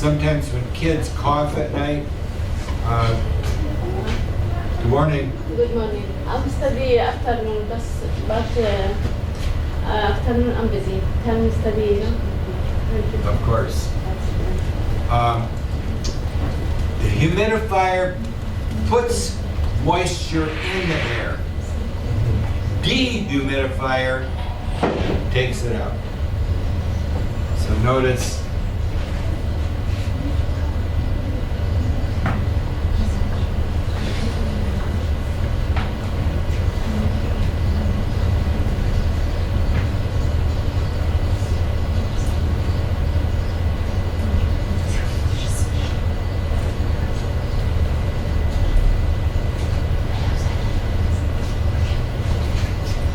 sometimes when kids cough at night, good morning. Good morning. I'm study afternoon, but afternoon I'm busy. Can you study? No? Of course. The humidifier puts moisture in the air. Dehumidifier takes it out. So notice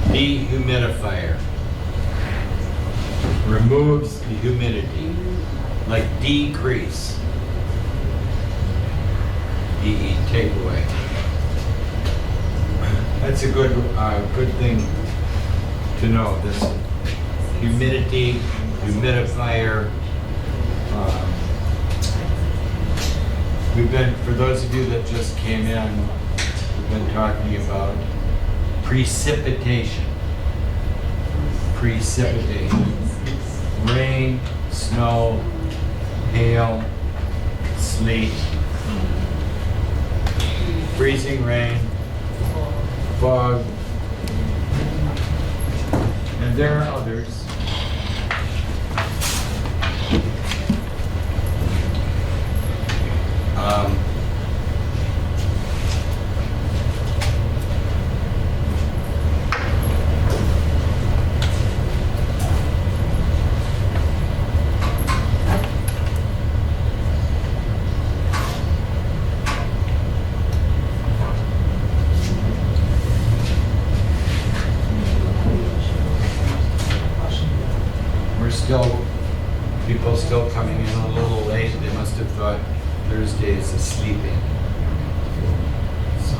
dehumidifier removes the humidity, like decrease. DE, take away. That's a good thing to know. This humidity, humidifier. For those of you that just came in, we've been talking about precipitation. Precipitation. Rain, snow, hail, sleet, freezing rain, fog, and there are others. People still coming in a little late. They must have thought Thursday is a sleeping. So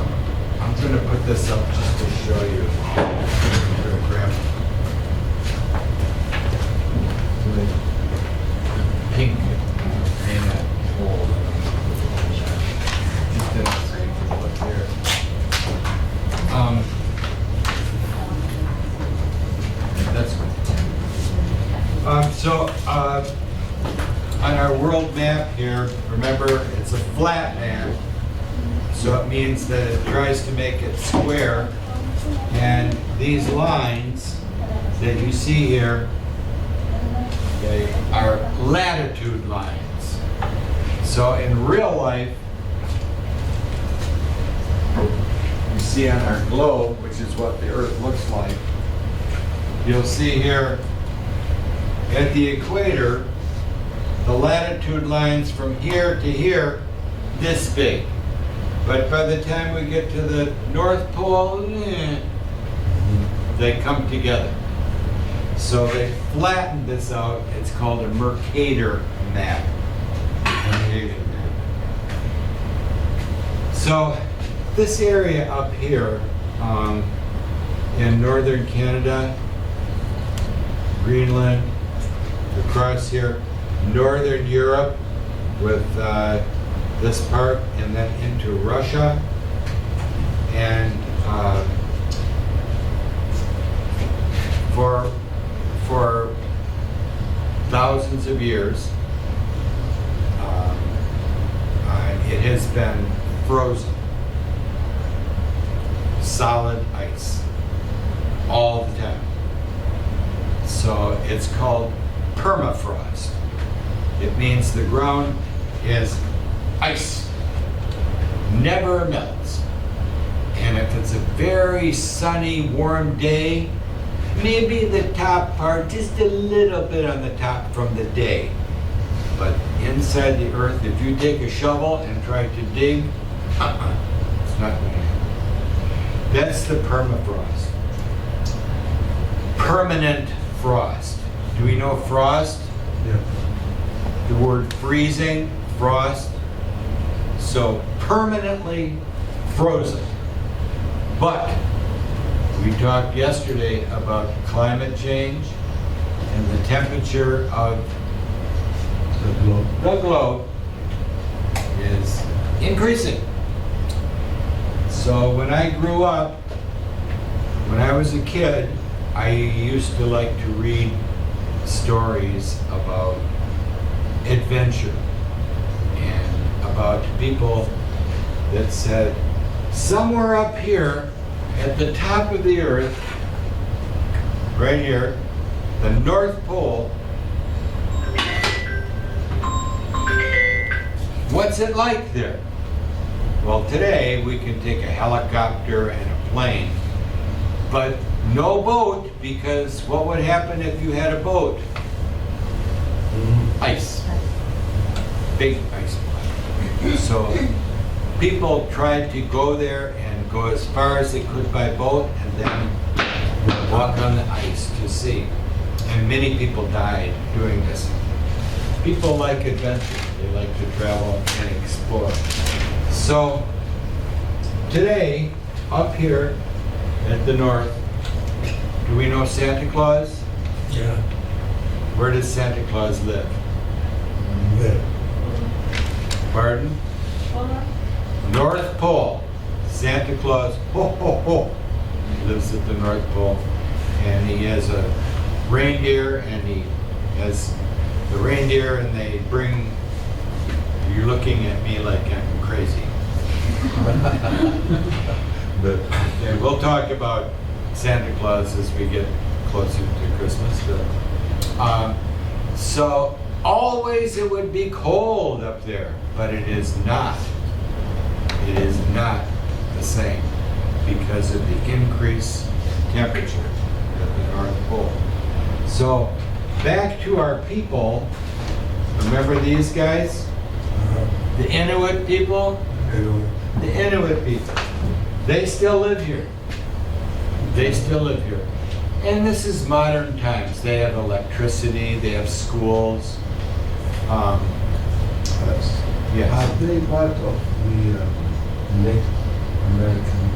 I'm going to put this up just to show you. I'm going to grab the pink and gold. Just so you can look here. That's good. On our world map here, remember it's a flat map, so it means that it tries to make it square, and these lines that you see here, they are latitude lines. So in real life, you see on our globe, which is what the Earth looks like, you'll see here at the equator, the latitude lines from here to here, this big. But by the time we get to the North Pole, they come together. So they flattened this out. It's called a Mercator map. So this area up here in northern Canada, Greenland, across here, northern Europe with this part, and then into Russia, and for thousands of years it has been frozen, solid ice all the time. So it's called permafrost. It means the ground is ice, never melts. And if it's a very sunny, warm day, maybe the top part, just a little bit on the top from the day. But inside the earth, if you take a shovel and try to dig, it's not going to happen. That's the permafrost. Permanent frost. Do we know frost? Yeah. The word freezing, frost. So permanently frozen. But we talked yesterday about climate change and the temperature of The globe. the globe is increasing. So when I grew up, when I was a kid, I used to like to read stories about adventure and about people that said, somewhere up here at the top of the earth, right here, the North Pole, what's it like there? Well, today we can take a helicopter and a plane, but no boat, because what would happen if you had a boat? Ice. Big ice block. So people tried to go there and go as far as they could by boat and then walk on the ice to sea. And many people died doing this. People like adventure. They like to travel and explore. So today, up here at the north, do we know Santa Claus? Yeah. Where does Santa Claus live? Where? Pardon? Polar? North Pole. Santa Claus, ho ho ho, lives at the North Pole. And he has a reindeer, and he has the reindeer, and they bring, you're looking at me like I'm crazy. But Okay, we'll talk about Santa Claus as we get closer to Christmas. So always it would be cold up there, but it is not. It is not the same because of the increased temperature at the North Pole. So back to our people. Remember these guys? The Inuit people? anyway, The Inuit people. They still live here. They still live here. And this is modern times. They have electricity, they have schools. yes. Yes. Are they part of the Native American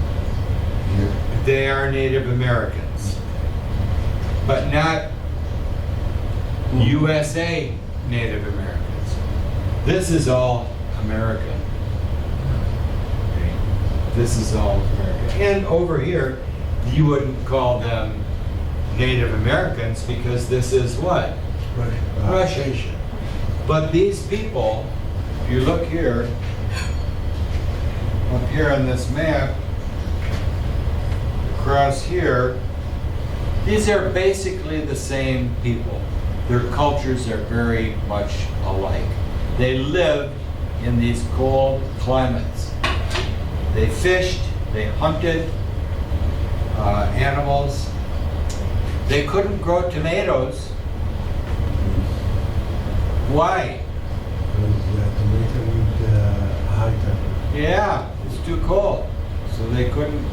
here? They are Native Americans, but not USA Native Americans. This is all American. Okay? This is all American. And over here, you wouldn't call them Native Americans because this is what? Russian. But these people, if you look here, up here on this map, across here, these are basically the same people. Their cultures are very much alike. They live in these cold climates. They fished, they hunted animals. They couldn't grow tomatoes. Why? Because tomato need high temperature. Yeah, it's too cold. So they couldn't.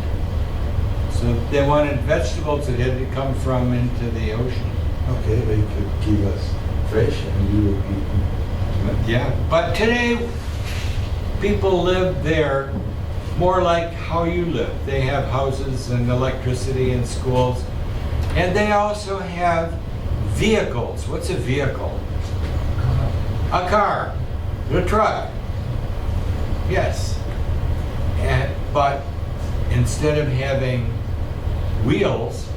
So they wanted vegetables that had to come from into the ocean. Okay, they could give us fresh and we will eat. Yeah, but today people live there more like how you live. They have houses and electricity and schools. And they also have vehicles. What's a vehicle? A car, a truck. Yes. But instead of having wheels,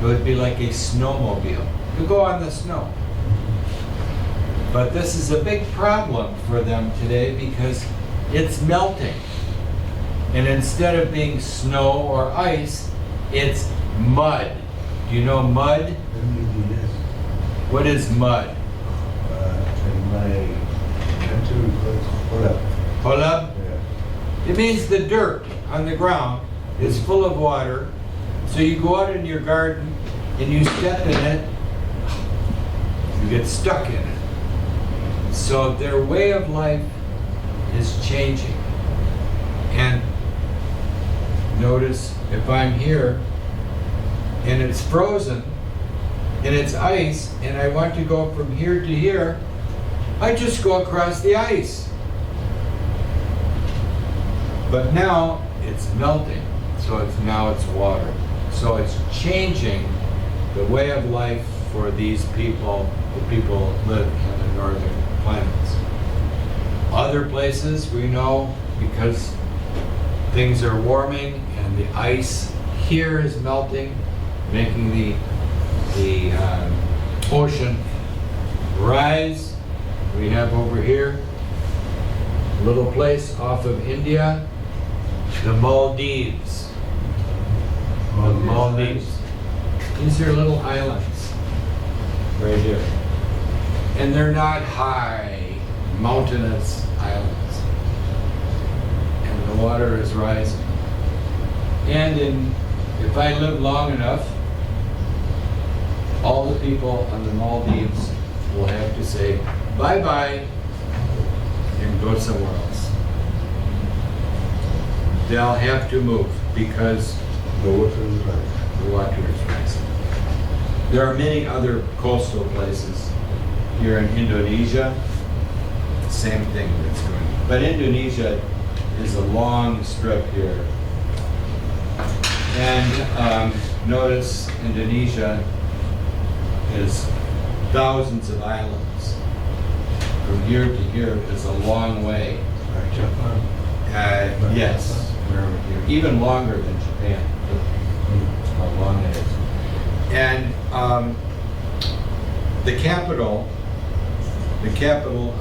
it would be like a snowmobile to go on the snow. But this is a big problem for them today because it's melting. And instead of being snow or ice, it's mud. Do you know mud? Yes. What is mud? In my country we call it holab. Holab? Yeah. It means the dirt on the ground is full of water. So you go out in your garden and you step in it, you get stuck in it. So their way of life is changing. And notice if I'm here and it's frozen and it's ice and I want to go from here to here, I just go across the ice. But now it's melting, so now it's water. So it's changing the way of life for these people, the people live in the the northern climates. Other places we know, because things are warming and the ice here is melting, making the ocean rise. We have over here a little place off of India, the Maldives. The Maldives. These are little islands right here. And they're not high, mountainous islands. And the water is rising. And if I live long enough, all the people on the Maldives will have to say bye-bye and go somewhere else. They'll have to move because The water is right. the water is rising. There are many other coastal places here in Indonesia. Same thing that's going on. But Indonesia is a long strip here. And notice Indonesia is thousands of islands. From here to here is a long way. Like Japan. Yes, Wherever here. even longer than Japan. How long it is. And the capital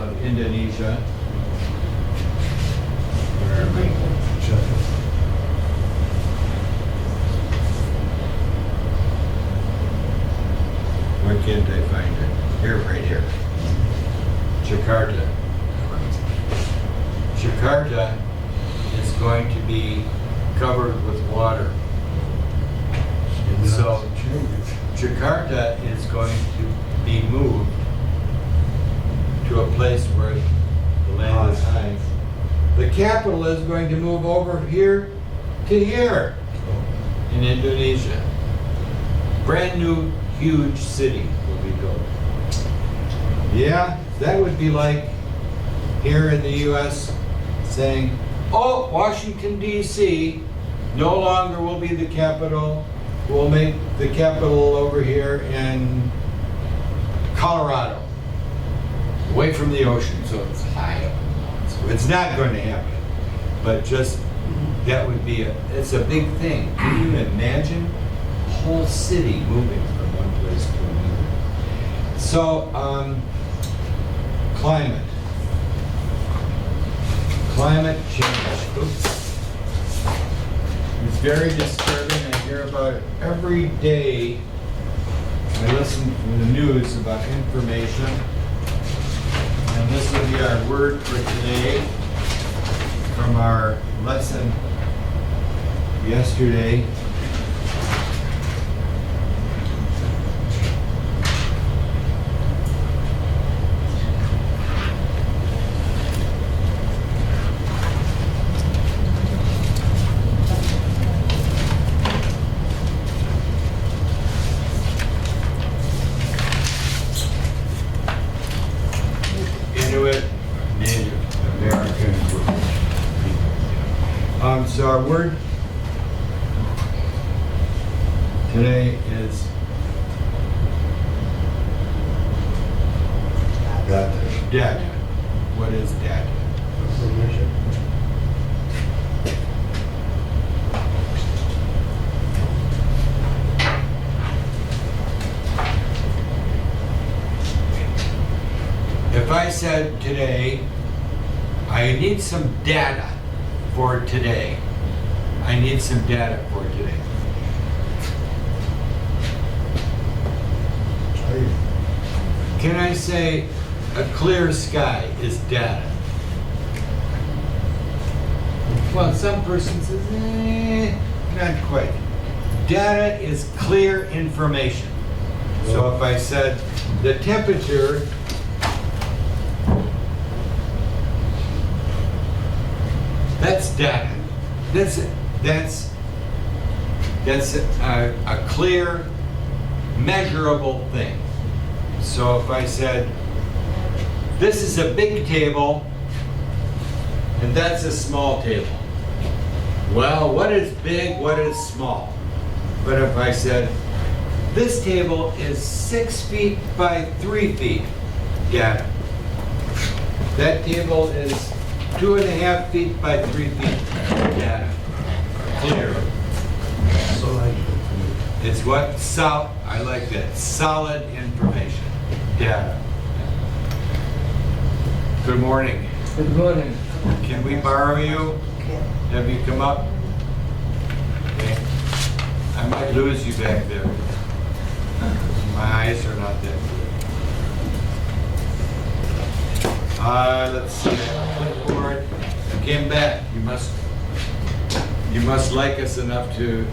of Indonesia, where am I? Japan. Why can't I find it? Here, right here. Jakarta. Jakarta is going to be covered with water. And so Jakarta is going to be moved to a place where the land is high. The capital is going to move over here to here in Indonesia. Brand new, huge city will be built. Yeah, that would be like here in the US saying, oh, Washington DC no longer will be the capital. We'll make the capital over here in Colorado, away from the ocean, so it's high up in the mountains. It's not going to happen, but just that would be it's a big thing. Can you imagine a whole city moving from one place to another? So, climate change. Oops. It's very disturbing. I hear about it every day. I listen to the news about information. And this will be our word for today from our lesson yesterday. Native American people. So our word today is data. What is data? Information. If I said today, I need some data for today. I need some data for today. Can I say a clear sky is data? Well, some person says, not quite. Data is clear information. So if I said the temperature that's data. That's a clear, measurable thing. So if I said, this is a big table, and that's a small table. Well, what is big, what is small? But if I said, this table is 6 feet by 3 feet, data. That table is 2.5 feet by 3 feet data. Clear. So I It's what? I like that. Solid information. Data. Good morning. Good morning. Can we borrow you? Have you come up? Okay. I might lose you back there. My eyes are not that good. Let's see. Clipboard. You came back. You must like us enough to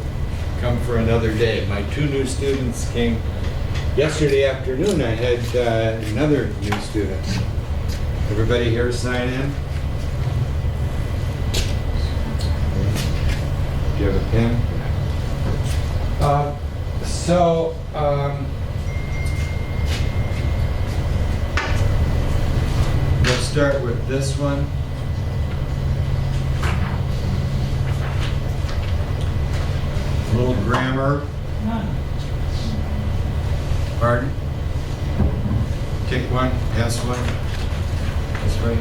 come for another day. My 2 new students came yesterday afternoon. I had another new student. Everybody here sign in? Do you have a pen? We'll start with this one. A little grammar. Pardon? Take one, pass one. This way.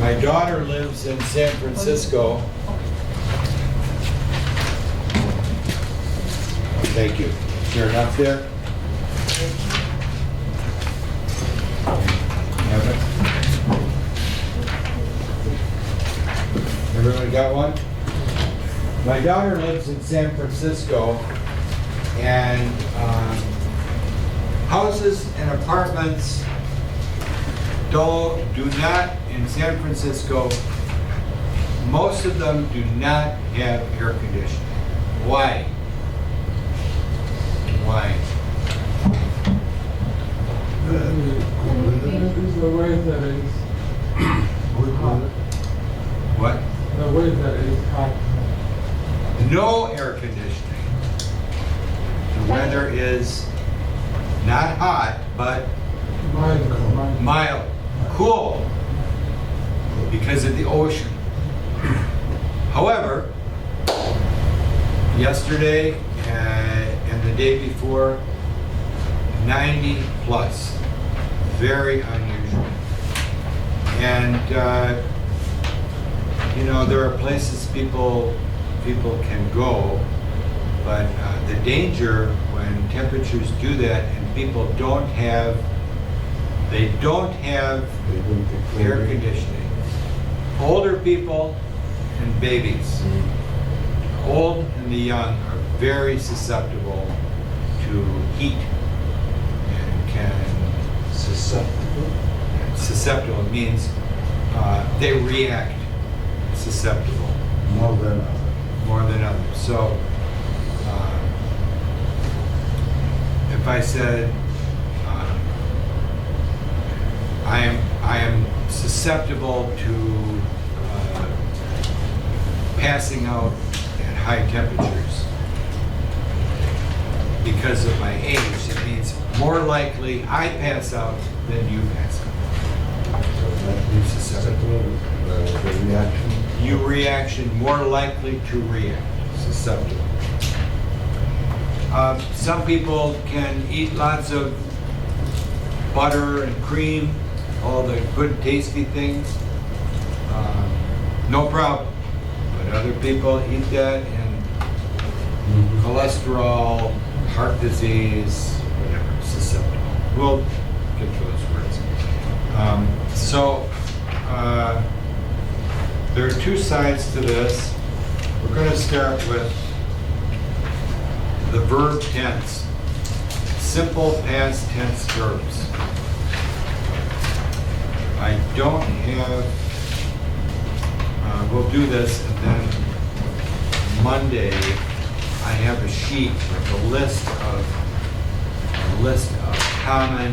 My daughter lives in San Francisco. Thank you. Is there enough there? Have it? Everyone got one? My daughter lives in San Francisco, and houses and apartments do not, in San Francisco, most of them do not have air conditioning. Why? Why? The way that is hot. What? The way that is hot. No air conditioning. The weather is not hot, but mild, cool, because of the ocean. However, yesterday and the day before, 90 plus, very unusual. And there are places people can go, but the danger when temperatures do that and people don't have air conditioning. Older people and babies, old and the young, are very susceptible to heat and can susceptible means they react susceptible more than others. more than others. So if I said I am susceptible to passing out at high temperatures because of my age, it means more likely I pass out than you pass out. So that means susceptible, the reaction. You reaction more likely to react, susceptible. Some people can eat lots of butter and cream, all the good tasty things, no problem. But other people eat that and cholesterol, heart disease, whatever, susceptible. We'll get to those words. There are 2 sides to this. We're going to start with the verb tense, simple past tense verbs. I don't have, we'll do this, and then Monday I have a sheet with a list of common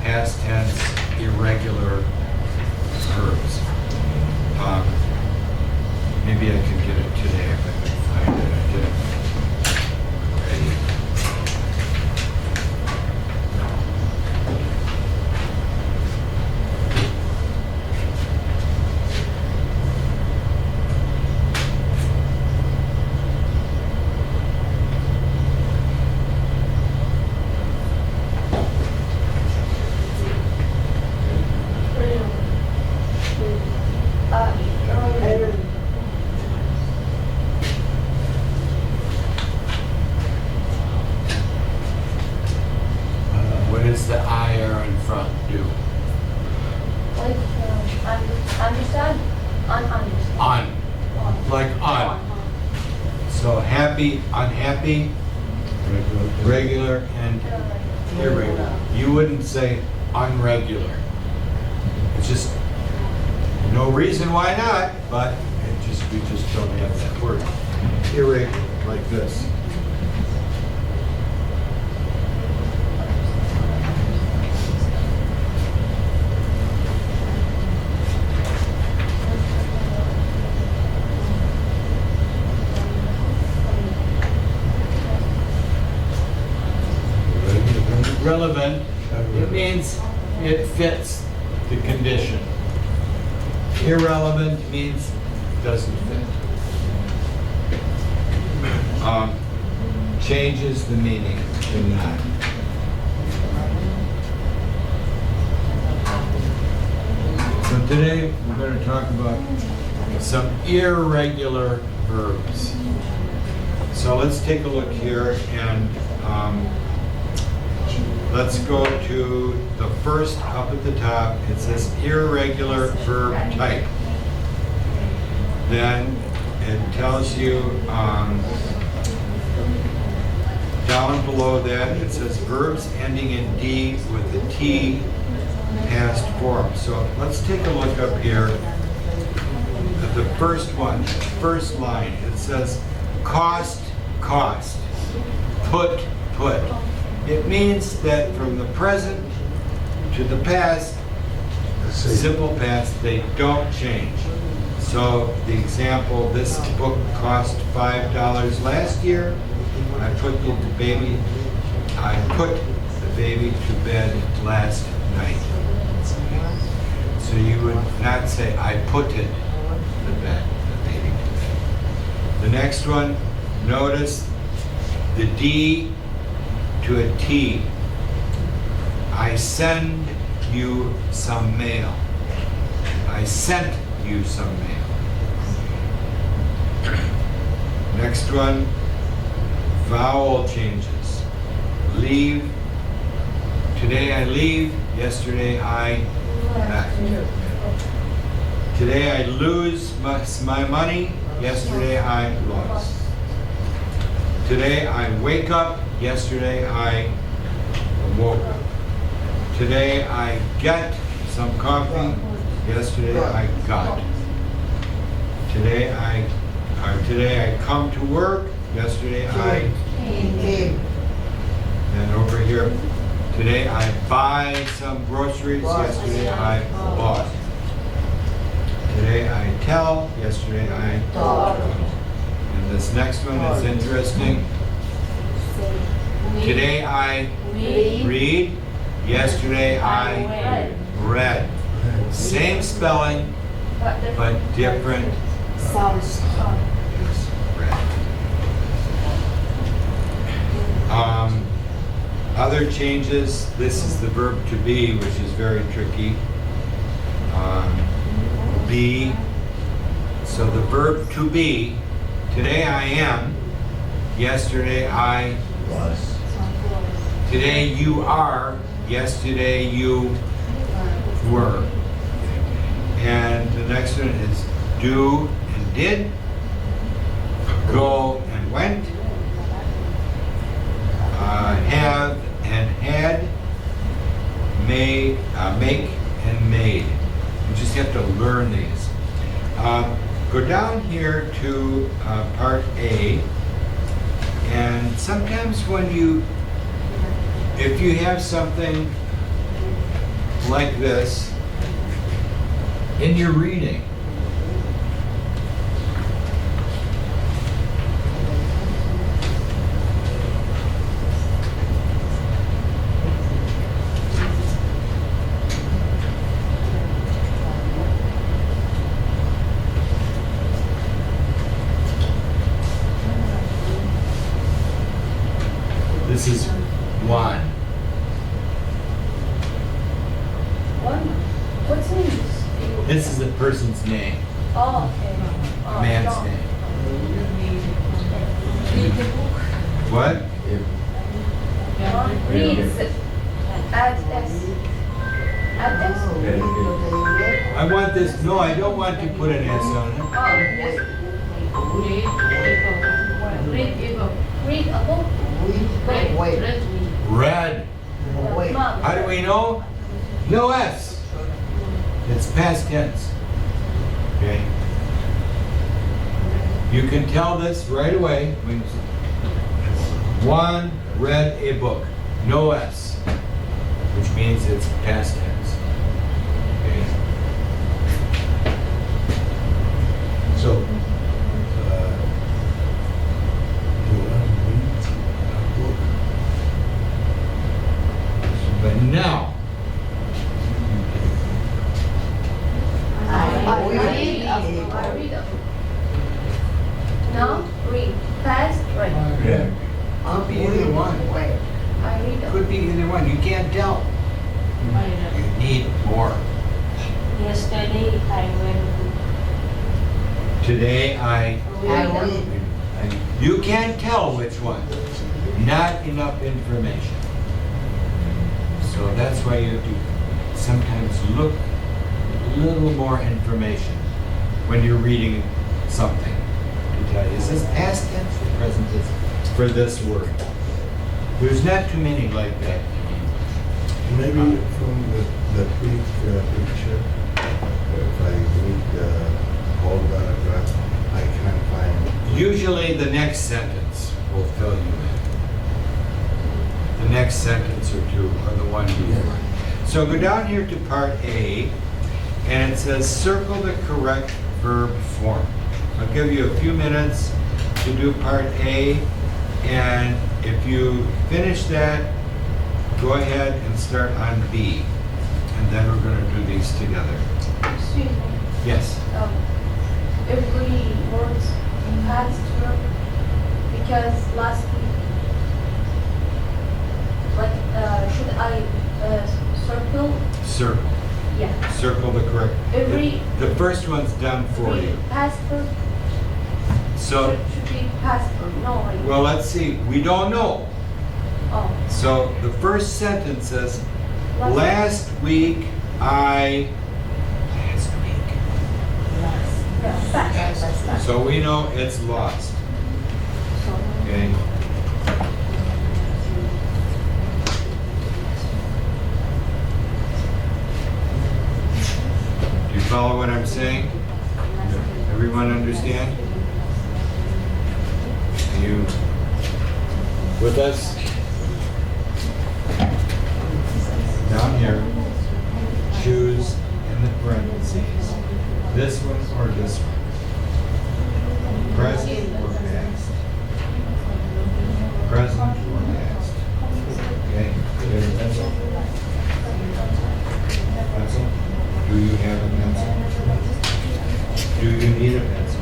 past tense, irregular verbs. Maybe I can get it today if I can find it. I did it already. What does the IR in front do? Like, understand? Ununderstand. On. Like on. So happy, unhappy, regular, and irregular. You wouldn't say unregular. It's just no reason why not, but we just don't have that word. Irregular, like this. Relevant, it means it fits the condition. Irrelevant means doesn't fit. Changes the meaning to not. So today we're going to talk about some irregular verbs. So let's take a look here and let's go to the first up at the top. It says irregular verb type. Then it tells you down below that it says verbs ending in D with the T past form. So let's take a look up here at the first one, first line. It says cost, cost, put, put. It means that from the present to the past, simple past, they don't change. So the example, this book cost $5 last year. I put the baby to bed last night. So you would not say I put it the baby to bed. The next one, notice the D to a T. I send you some mail. I sent you some mail. Next one, vowel changes. Leave. Today I leave. Yesterday I left. Today I lose my money. Yesterday I lost. Today I wake up. Yesterday I woke up. Today I get some coffee. Yesterday I got. Today I come to work. Yesterday I came. And over here, today I buy some groceries. Yesterday I bought. Today I tell. Yesterday I told. And this next one is interesting. Today I read. Yesterday I read. Same spelling, but different sounds. Other changes, this is the verb to be, which is very tricky. Be. So the verb to be, today I am, yesterday I was. Today you are, yesterday you were. And the next one is do and did, go and went, have and had, make and made. You just have to learn these. Go down here to part A, and sometimes if you have something like this in your reading. This is one. One. What's name? This is a person's name, Oh, okay. a man's no. name. Read the book. What? Reads. Add S. Add S? I want this, no, I don't want to put an S on it. Oh, yes. Read a book. Read a book. Red. Mom. How do we know? No S. It's past tense. Okay? You can tell this right away. One read a book. No S. Which means it's past tense. Okay? So, you want to read a book? But now, I read a book. No, read. Past, right. Yeah. could be either one. I read a book. Could be either one. You can't tell. You need more. Yesterday I went Today I. to You can't tell which one. Not enough information. So that's why you have to sometimes look a little more information when you're reading something to tell you, is this past tense or present tense for this word? There's not too many like that. Maybe from the big picture, if I read the whole paragraph, I can find. Usually the next sentence will fill you in. The next sentence or two are the one before. So go down here to part A, and it says circle the correct verb form. I'll give you a few minutes to do part A, and if you finish that, go ahead and start on B, and then we're going to do these together. Excuse me. Yes. Every word past verb, because last week, like, should I circle? Circle. Yeah. Circle the correct. Every- The first one's done for Every you. past verb So, should be past verb. No, right? well, let's see. We don't know. Oh. So the first sentence says, last week I. Last week. Yeah, past. So we know it's lost. Okay. Do you follow what I'm saying? Everyone understand? Are you with us? Down here, choose in the parentheses, this one or this one. Present or past. Present or past. Okay, do you have a pencil? Pencil? Do you have a pencil? Do you need a pencil?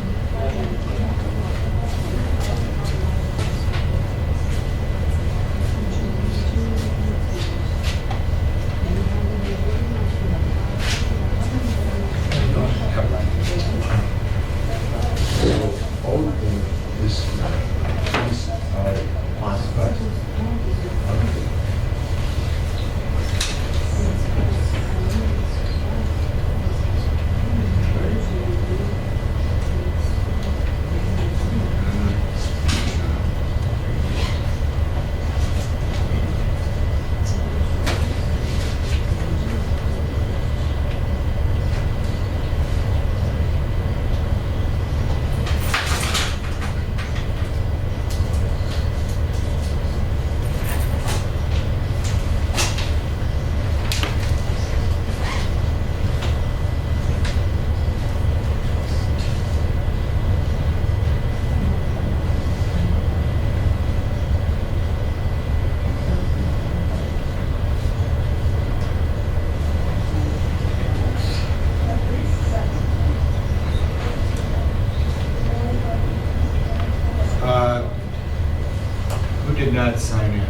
did not sign in?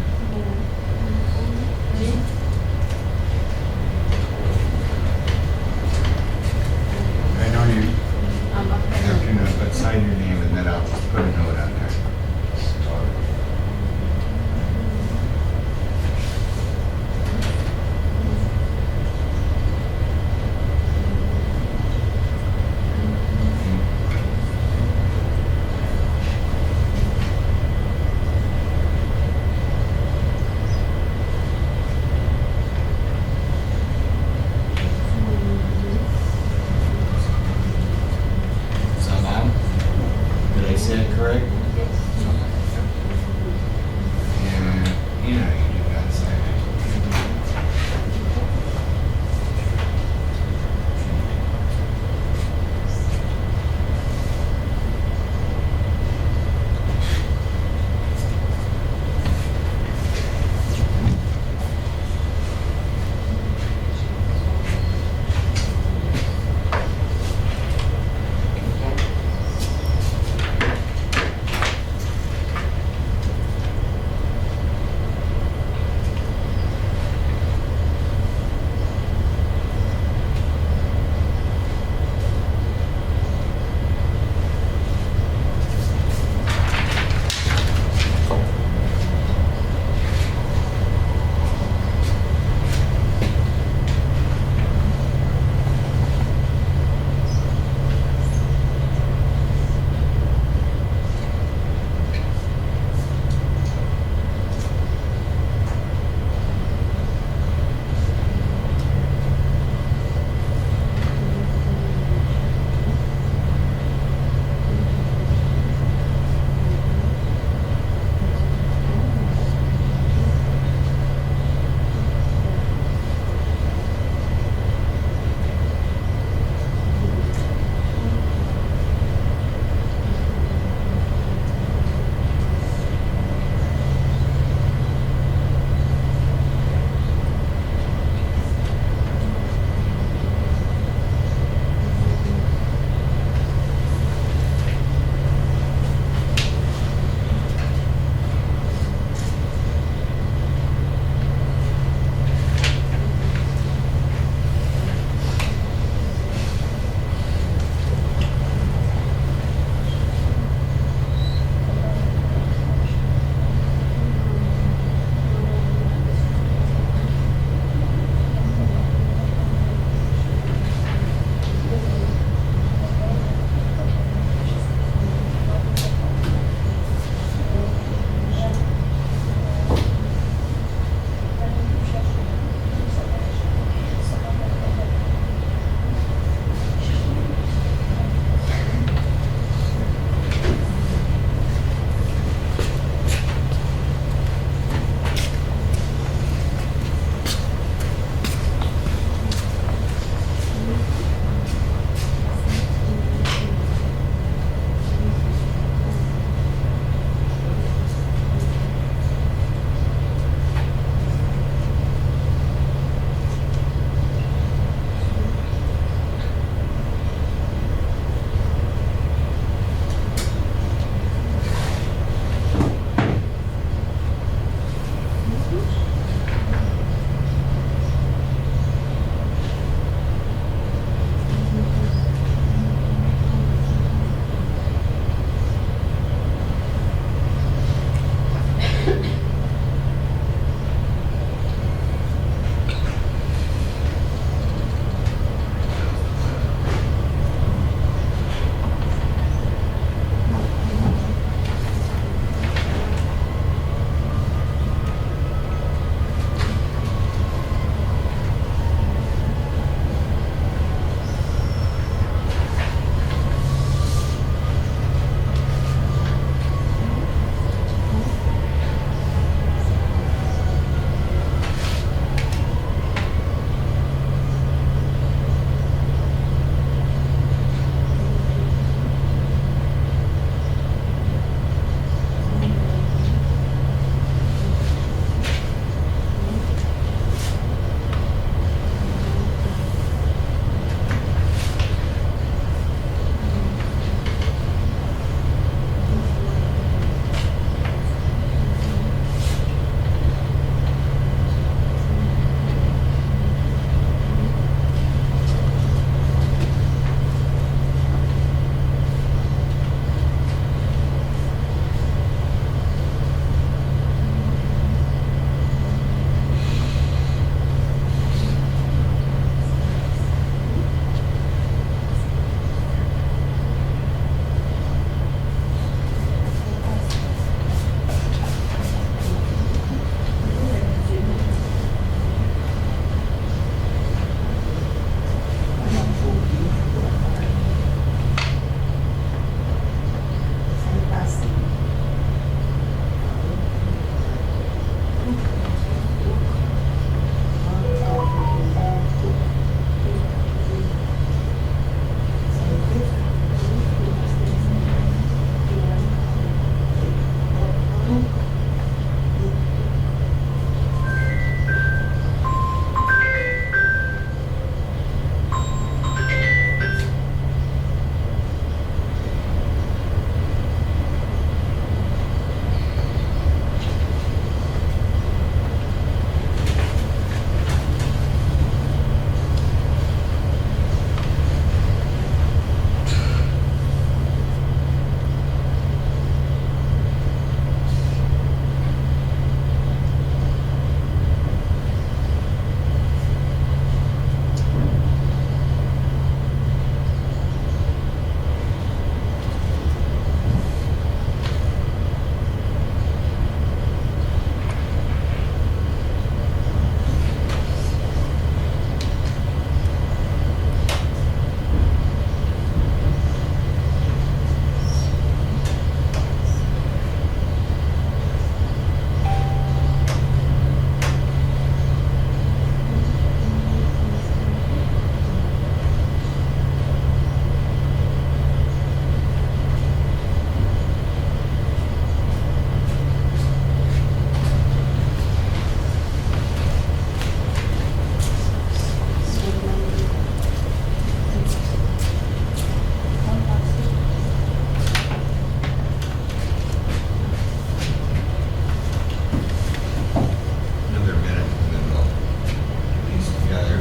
I know you have to know, but sign your name and then I'll just put a note on there. Another minute and then we'll put these together.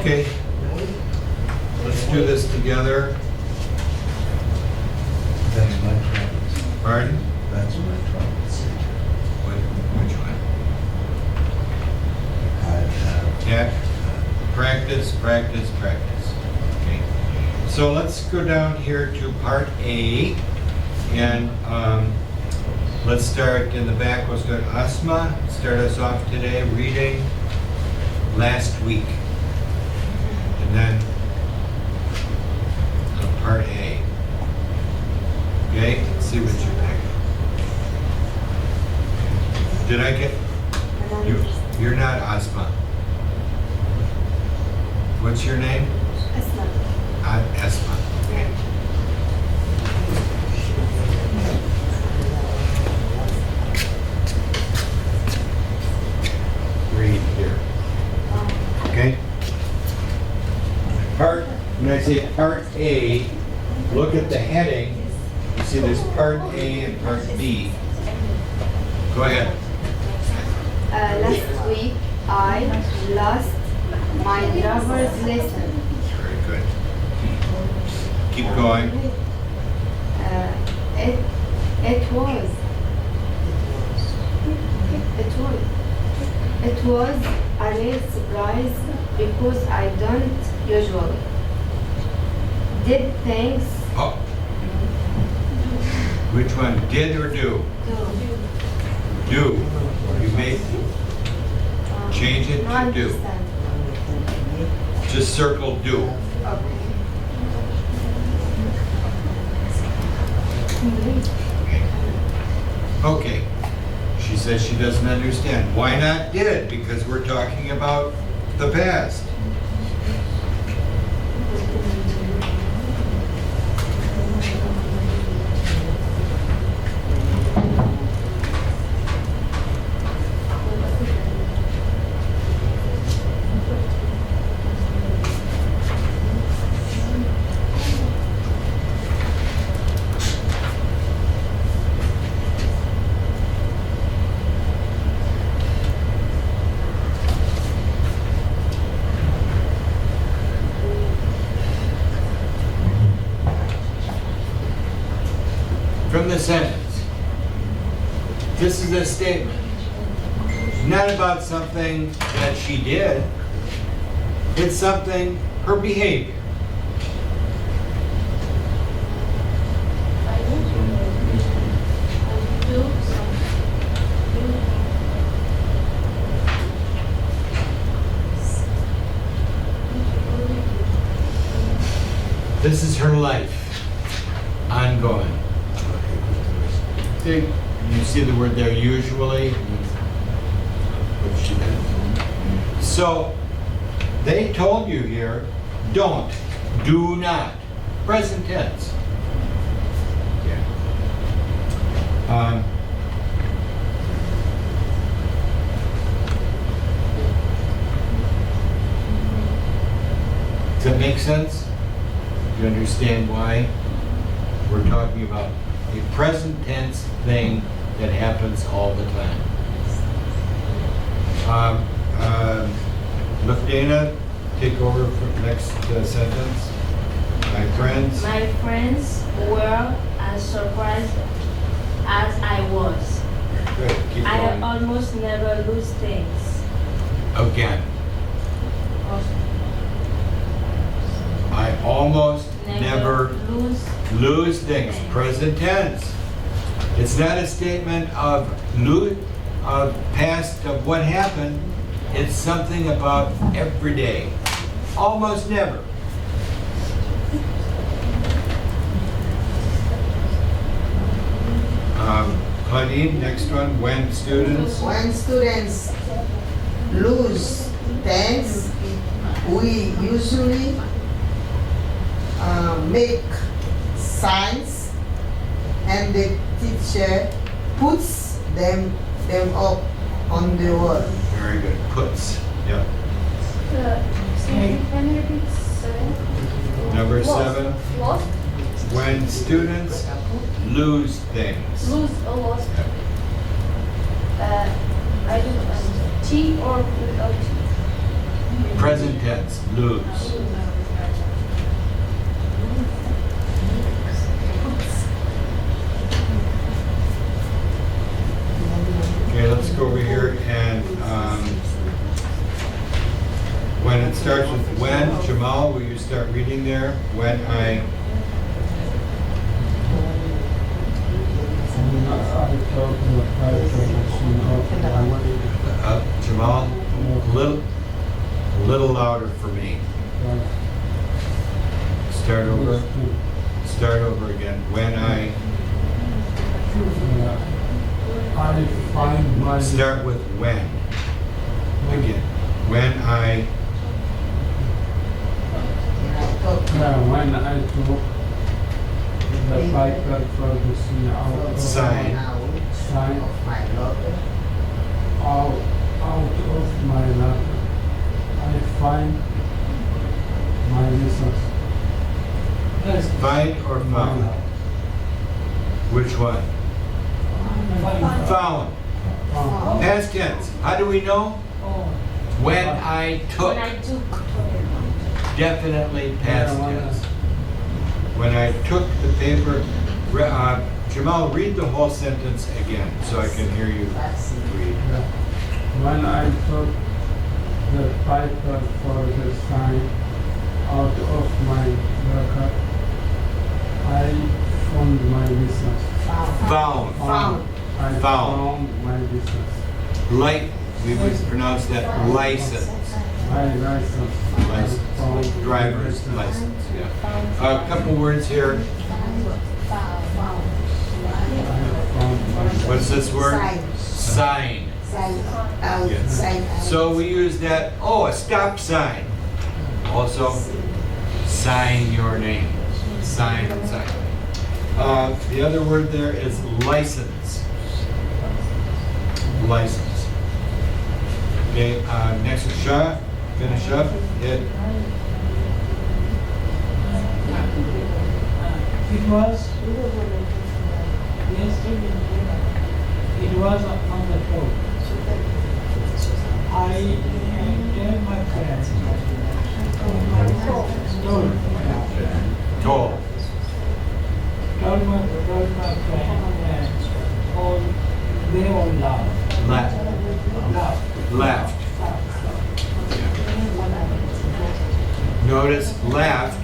Okay, let's do this together. That's my troubles. Pardon? That's my troubles. Which one? I have. Yeah, practice, practice, practice. Okay, so let's go down here to part A, and let's start in the back. We'll start Asma, start us off today, reading last week. And then part A. Okay, let's see what you pick. Did I get, you're not Asma. What's your name? Asma. Esma. Okay. Read here. Okay? When I say part A, look at the heading. You see there's part A and part B. Go ahead. Last week I lost my driver's license. Very good. Keep going. It was a real surprise because I don't usually did things Oh. Which one? Did or do? Do. You made, change it to do. Just circle do. Okay. She says she doesn't understand. Why not did? Because we're talking about the past. From the sentence, this is a statement. It's not about something that she did. It's something, her behavior. This is her life, ongoing. See, you see the word there, usually? What she did. So, they told you here, don't, do not. Present tense. Yeah. Does that make sense? Do you understand why we're talking about a present tense thing that happens all the time? Look, Dana, take over for the next sentence. My friends. My friends were as surprised as I was. Good, keep I going. almost never lose things. Again. I almost never lose things. Present tense. It's not a statement of past of what happened. It's something about every day. Almost never. Claudine, next one. When students. When students lose things, we usually make signs and the teacher puts them up on the wall. Very good. Puts. Yep. Can you repeat 7? Number 7. Lost? When students lose things. Lose or lost? Yep. I don't know. T or without T? Present tense. Lose. Okay, let's go over here and when it starts with when, Jamal, will you start reading there? When I, Jamal, a little louder for me. Start over again. When I find my start with when. Again. When I when I took the paper for the scene out Sign. sign of my lover. out of my lap, I find my license. Find or found? Which one? Found. Past tense. How do we know? When I took. When I took. Definitely past tense. When I took the paper. Jamal, read the whole sentence again so I can hear you read. When I took the paper for the sign out of my locker, I found my license. Found. I Found. found my license. Light, we would pronounce that license. My license. License. I found Driver's my license, yeah. A couple words here. What's this word? Sign. Sign. Sign out. Yes. Sign out. So we use that, oh, a stop sign. Also, sign your name. Sign. The other word there is license. License. Okay, next is Shah. Finish up. Hit. It was, yes, it was on the floor. I tell my friend, Told. told my friend, all, they all laugh. Left. Notice left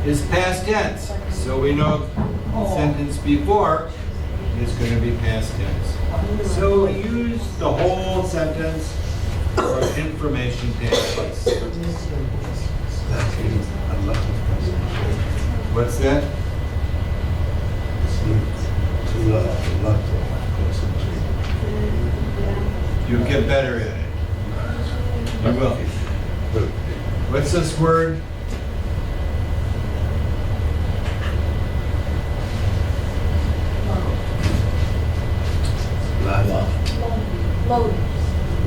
is past tense. So we know the sentence before is going to be past tense. So we use the whole sentence for information pages. That means a lot of concentration. What's that? It's a lot of concentration. You get better at it. You will. But What's this word?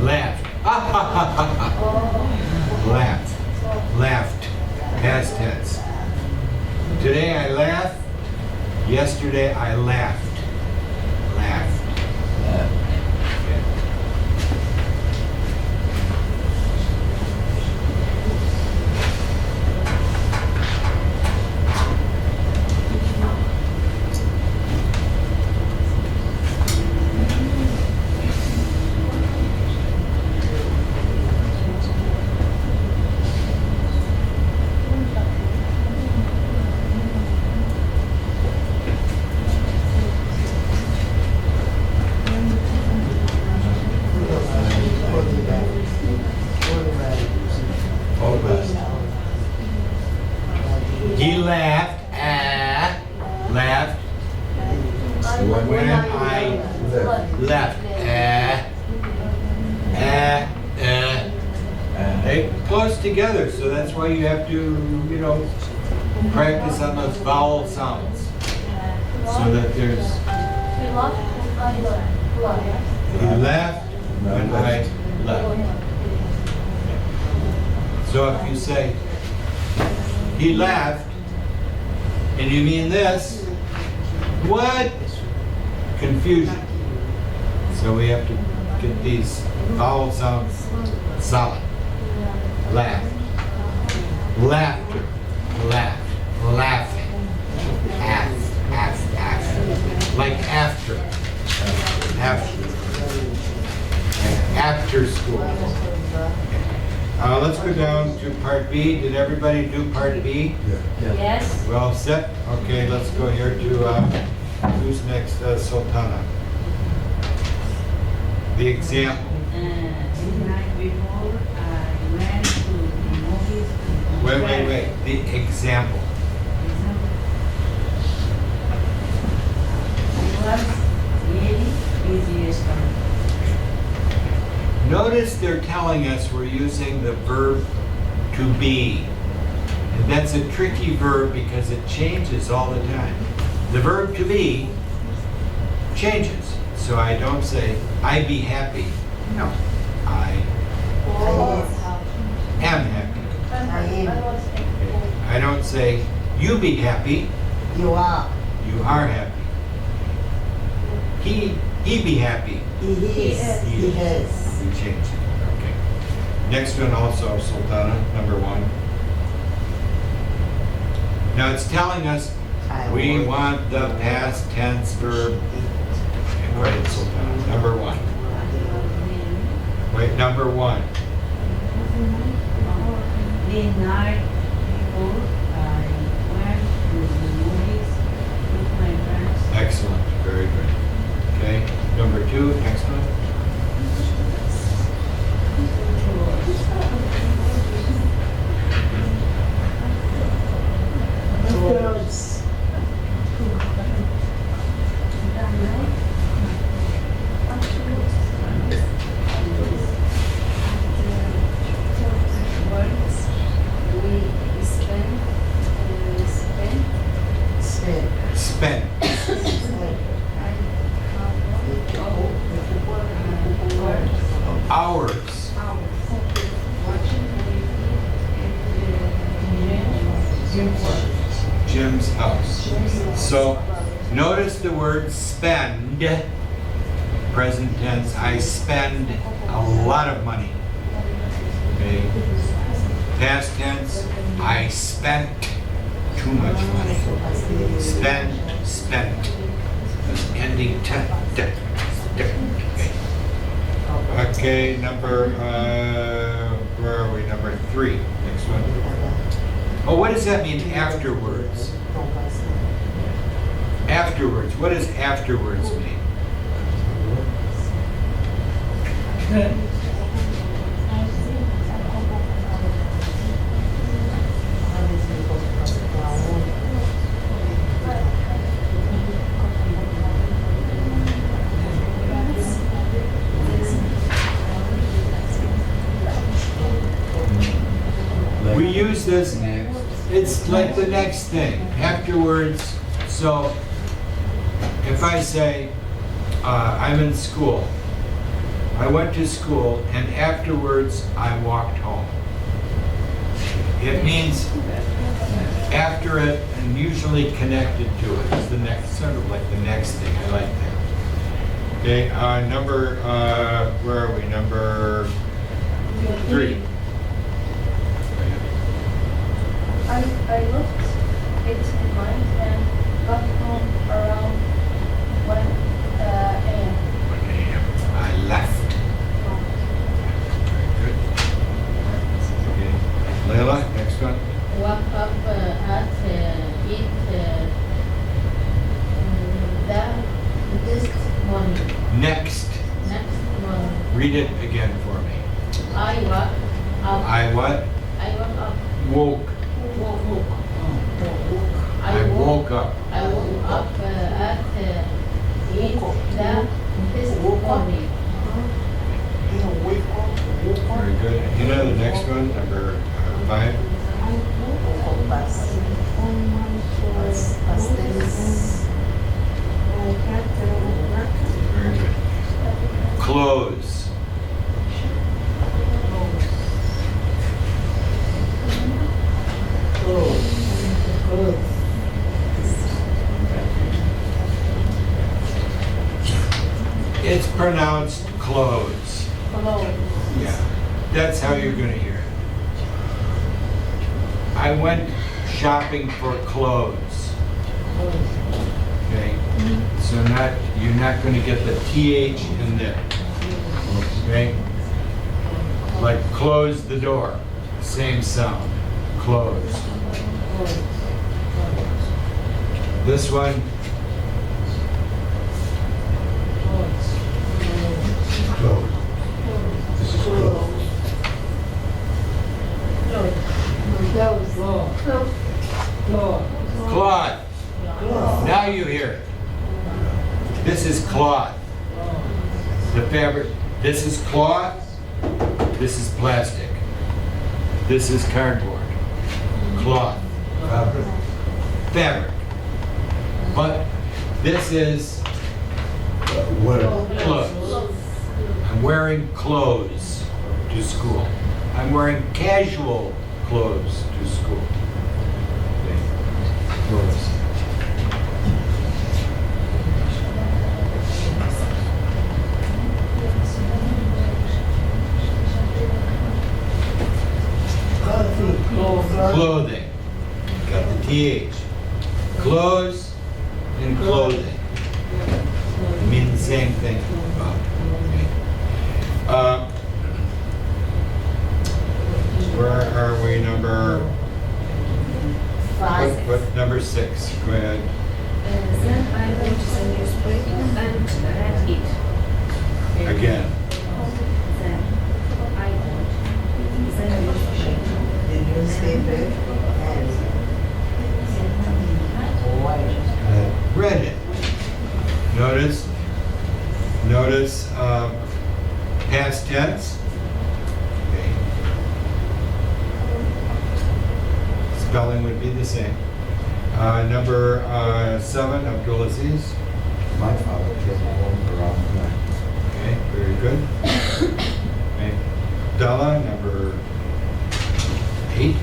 Laughed. Laughed. Laughed. Past tense. Today I laughed. Yesterday I laughed. Laughed. Okay. He laughed, laughed when I left. They close together, so that's why you have to, practice on those vowel sounds. So that there's, he left when I left. So if you say, he left, and you mean this, what? Confusion. So we have to get these vowel sounds solid. Laughed. Laughter. Laughed. Laughing. Like after. After school. Let's go down to part B. Did everybody do part B? yeah. Yes. Well set? Okay, let's go here to, who's next? Sultana. The example. The night before, I went to the movies. Wait. The example. It was really busy yesterday. Notice they're telling us we're using the verb to be. And that's a tricky verb because it changes all the time. The verb to be changes. So I don't say, I be happy. No. I am happy. I don't say, you be happy. You are. You are happy. He be happy. He is. He is. We changed it. Okay. Next one also, Sultana, number 1. Now it's telling us we want the past tense verb. Okay, go ahead, Sultana. Number 1. Wait, number 1. The night before I went to the movies with my friends. Excellent. Very good. Okay. Number 2, next one. Afterwards. Spent. Hours. Jim's house. So notice the word spend. Present tense. I spend a lot of money. Okay. Past tense. I spent too much money. Spend, spent. Ending ten. Okay, number, where are we? Number 3. Next one. Oh, what does that mean, afterwards? Afterwards. What does afterwards mean? We use this, it's like the next thing, afterwards. So if I say, I'm in school, I went to school and afterwards I walked home. It means after it and usually connected to it. It's the next, sort of like the next thing. I like that. Okay, number, where are we? Number 3. I looked it in mind and got home around 1 a.m. 1 a.m. I left. Very good. Okay. Layla, next one. Woke up at eat this morning. Next. Next morning. Read it again for me. I woke up. I what? I woke up. Woke. I woke up. I woke up at eat this morning. Very good. You know the next one, number 5? Very good. Clothes. It's pronounced clothes. Yeah, that's how you're going to hear it. I went shopping for clothes. Okay, so you're not going to get the TH in there. Okay, like close the door, same sound. Close. This one. Close. This is close. Cloth. Now you hear it. This is cloth. The fabric. This is cloth. This is plastic. This is cardboard. Cloth. Fabric. Fabric. But this is What? clothes. I'm wearing clothes to school. I'm wearing casual clothes to school. Okay. Clothes. Clothing. Got the TH. Clothes and clothing. They mean the same thing. Okay. Where are we? Number what number 6? Go ahead. Then I went to the newspaper and read it. Again. Then I went to the newspaper. The newspaper and Read it. Notice past tense. Okay. Spelling would be the same. Number 7, Abdulaziz. My father came home around 9. Okay, very good. Okay. Dalla, number 8.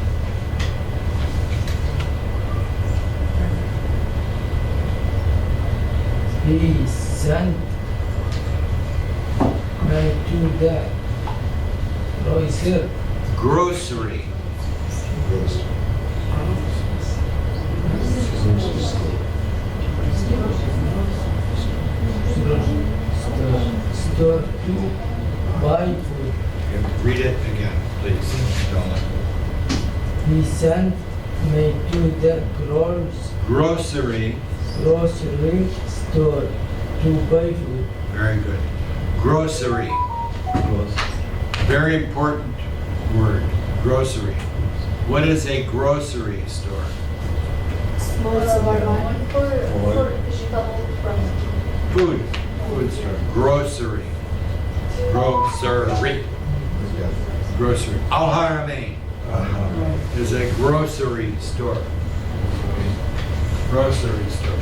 He sent me to the grocer. Grocery. Gross. Store to buy food. Okay, read it again, please. Dalla. He sent me to the Grocery. grocery store to buy food. Very good. Grocery. Very important word. Grocery. What is a grocery store? Small supermarket for vegetable from Food. Food store. Grocery. Grocery. Grocery. Al Haramain is a grocery store. Okay. Grocery store.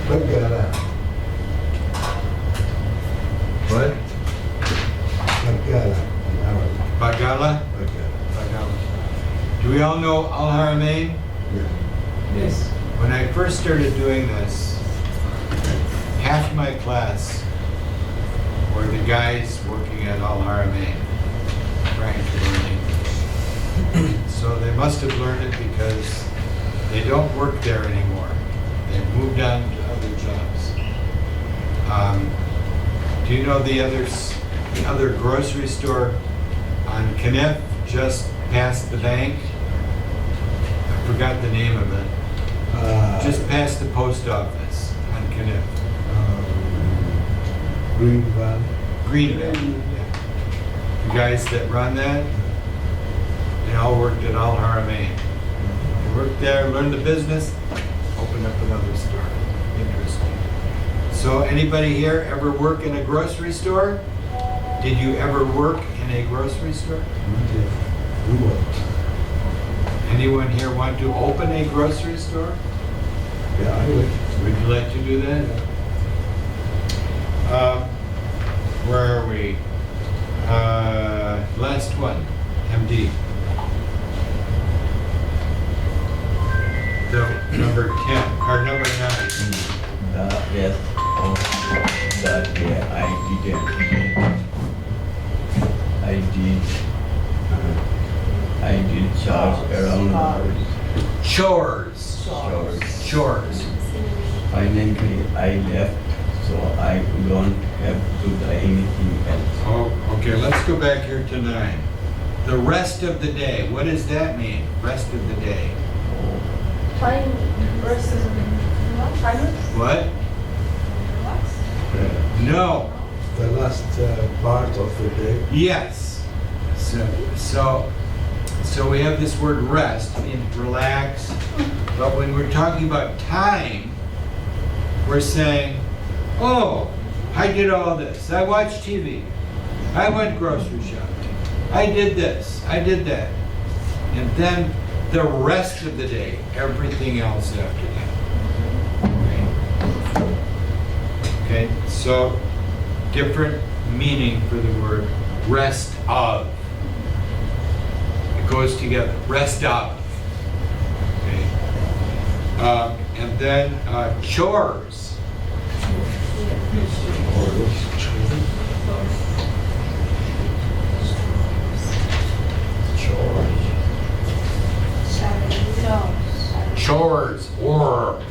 Bagala. What? Bagala. In Arabic. Bagala? Bagala. Bagala. Do we all know Al Haramain? Yeah. Yes. When I first started doing this, half my class were the guys working at Al Haramain, trying to learn English. So they must have learned it because they don't work there anymore. They've moved on to other jobs. Do you know the other grocery store on Kniff, just past the bank? I forgot the name of it. Just past the post office on Kniff. Greenville. Greenville, yeah. The guys that run that, they all worked at Al Haramain. They worked there, learned the business, opened up another store. Interesting. So anybody here ever work in a grocery store? Did you ever work in a grocery store? Yeah. We will. Anyone here want to open a grocery store? Yeah, I would. Would you like to do that? Where are we? Last one, MD. So number 10, or number 9. The rest of the day I did chores around the house. Chores. Finally, I left, so I don't have to do anything else. Oh, okay, let's go back here to 9. The rest of the day, what does that mean? Rest of the day. time versus time. What? No. The last part of the day. Yes. So we have this word rest, means relax. But when we're talking about time, we're saying, oh, I did all this. I watched TV. I went grocery shopping. I did this, I did that. And then the rest of the day, everything else after that. Okay, so different meaning for the word rest of. It goes together, rest of. Okay. And then chores. Chores, or.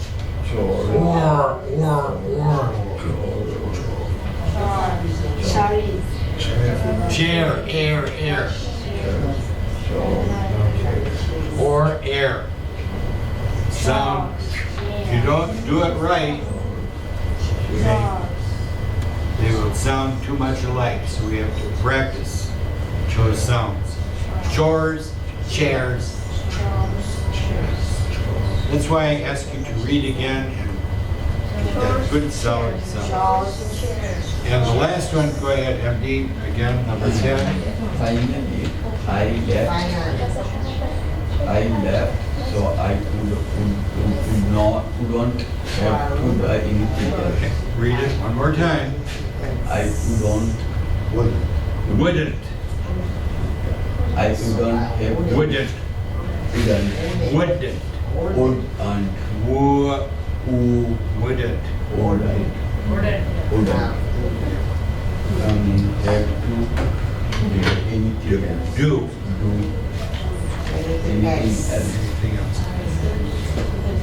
Chair, air. Or air. Sound. If you don't do it right, they will sound too much alike. So we have to practice those sounds. Chores, chairs. That's why I ask you to read again and get that good solid sound. And the last one, go ahead, MD, again, number 10. Finally, I left, so I couldn't have to do anything else. Read it one more time. I couldn't, Wouldn't. I couldn't have, Wouldn't. Wouldn't. would and who Wouldn't. wouldn't have to do anything else. Do. Anything else. Anything else.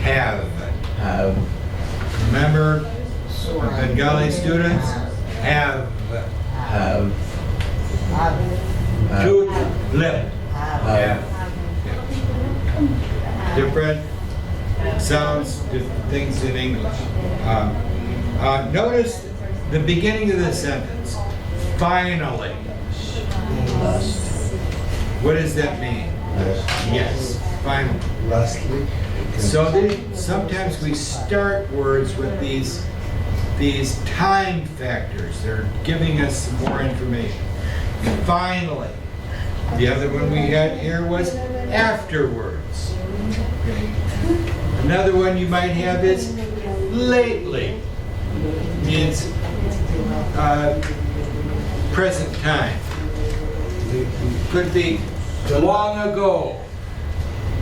Have. Have, Remember, Bengali students, have. To live. Have. Different sounds, different things in English. Notice the beginning of the sentence. Finally. What does that mean? Yes, finally. Lastly. So sometimes we start words with these time factors. They're giving us some more information. Finally. The other one we had here was afterwards. Okay. Another one you might have is lately. Means present time. Could be long ago,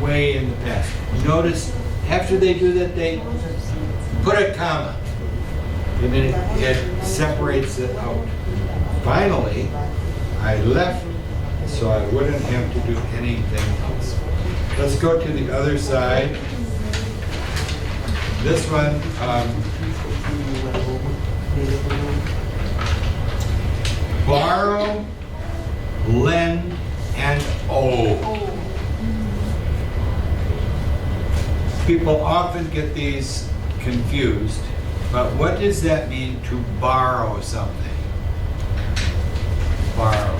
way in the past. Notice after they do that, they put a comma. And then it separates it out. Finally, I left so I wouldn't have to do anything else. Let's go to the other side. This one, borrow, lend, and owe. People often get these confused, but what does that mean to borrow something? Borrow.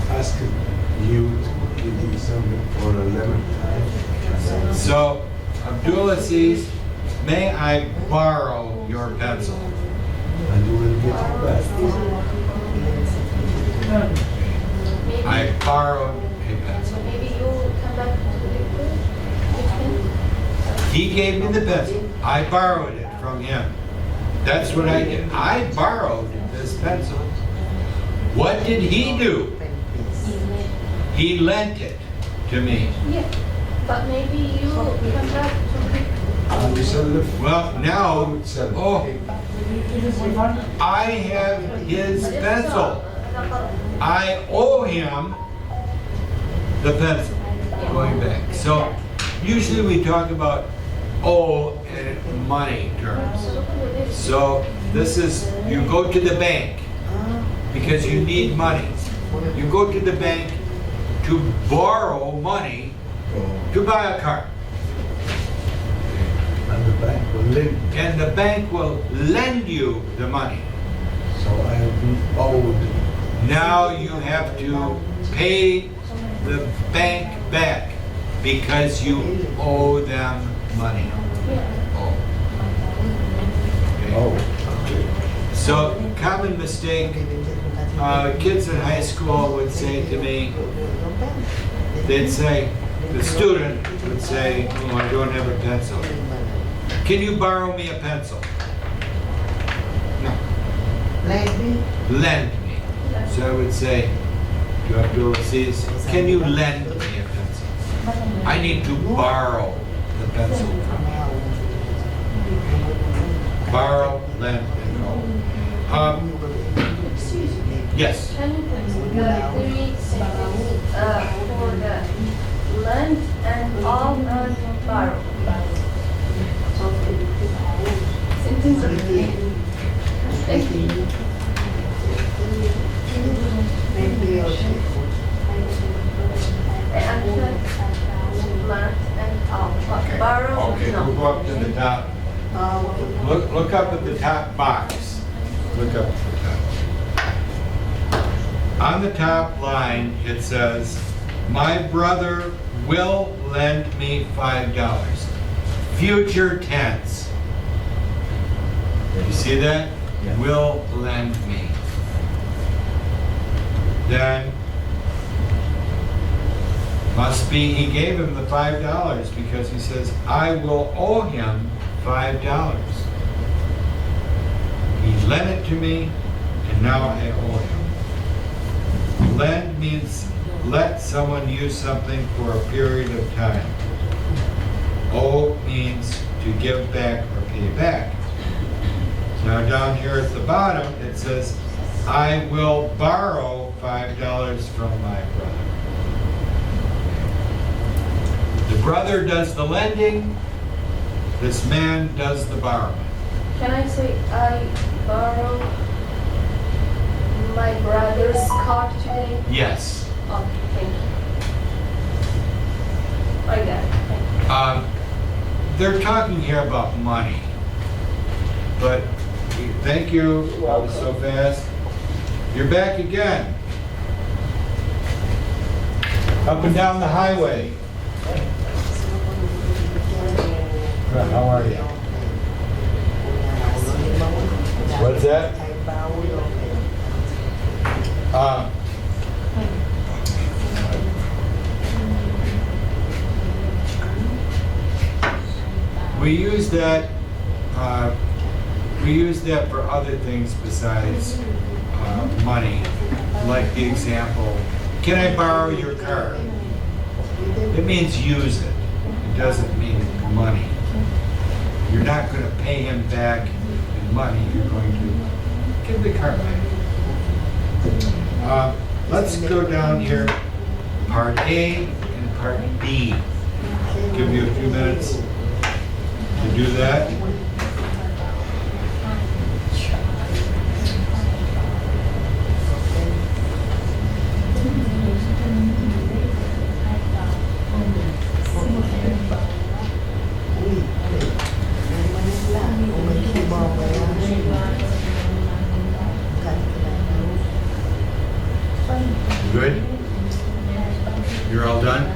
Asking you to give me something for a lemon time. So, Abdullah says, may I borrow your pencil? And you will get it back. I borrowed a pencil. Maybe you come back to the He gave me the pencil. I borrowed it from him. That's what I did. I borrowed this pencil. What did he do? He lent it to me. Yeah, but maybe you come back to And you sell it. Well, now, Sell it. oh, I have his pencil. I owe him the pencil, going back. So, usually we talk about owe in money terms. So, this is, you go to the bank because you need money. You go to the bank to borrow money to buy a car. And the bank will lend. And the bank will lend you the money. So I have been owed. Now you have to pay the bank back because you owe them money. Oh. Okay. Oh, okay. So, common mistake, kids in high school would say to me, they'd say, the student would say, oh, I don't have a pencil. Can you borrow me a pencil? No. Lend me. Lend me. So I would say to Abdulaziz, can you lend me a pencil? I need to borrow the pencil from you. Borrow, lend, and owe. Yes. Can you tell me the three sentences for the lend and all and borrow? Sentence of the Thank you. And lend and all. Okay. Borrow, Okay, no. we'll go up to the top. Look up at the top box. Look up at the top. On the top line, it says, my brother will lend me $5. Future tense. You see that? Yeah. Will lend me. Then, must be he gave him the $5 because he says, I will owe him $5. He lent it to me, and now I owe him. Lend means let someone use something for a period of time. Owe means to give back or pay back. Now down here at the bottom, it says, I will borrow $5 from my brother. The brother does the lending, this man does the borrowing. Can I say I borrow my brother's car today? Yes. Okay, thank you. I got it. Thank you. They're talking here about money. But thank you, that was so fast. You're back again. Up and down the highway. Good, how are you? What's that? We use that. We use that for other things besides money. Like the example, can I borrow your car? It means use it. It doesn't mean money. You're not going to pay him back in money. You're going to give the car back. Let's go down here, part A and part B. Give you a few minutes to do that. Good? You're all done?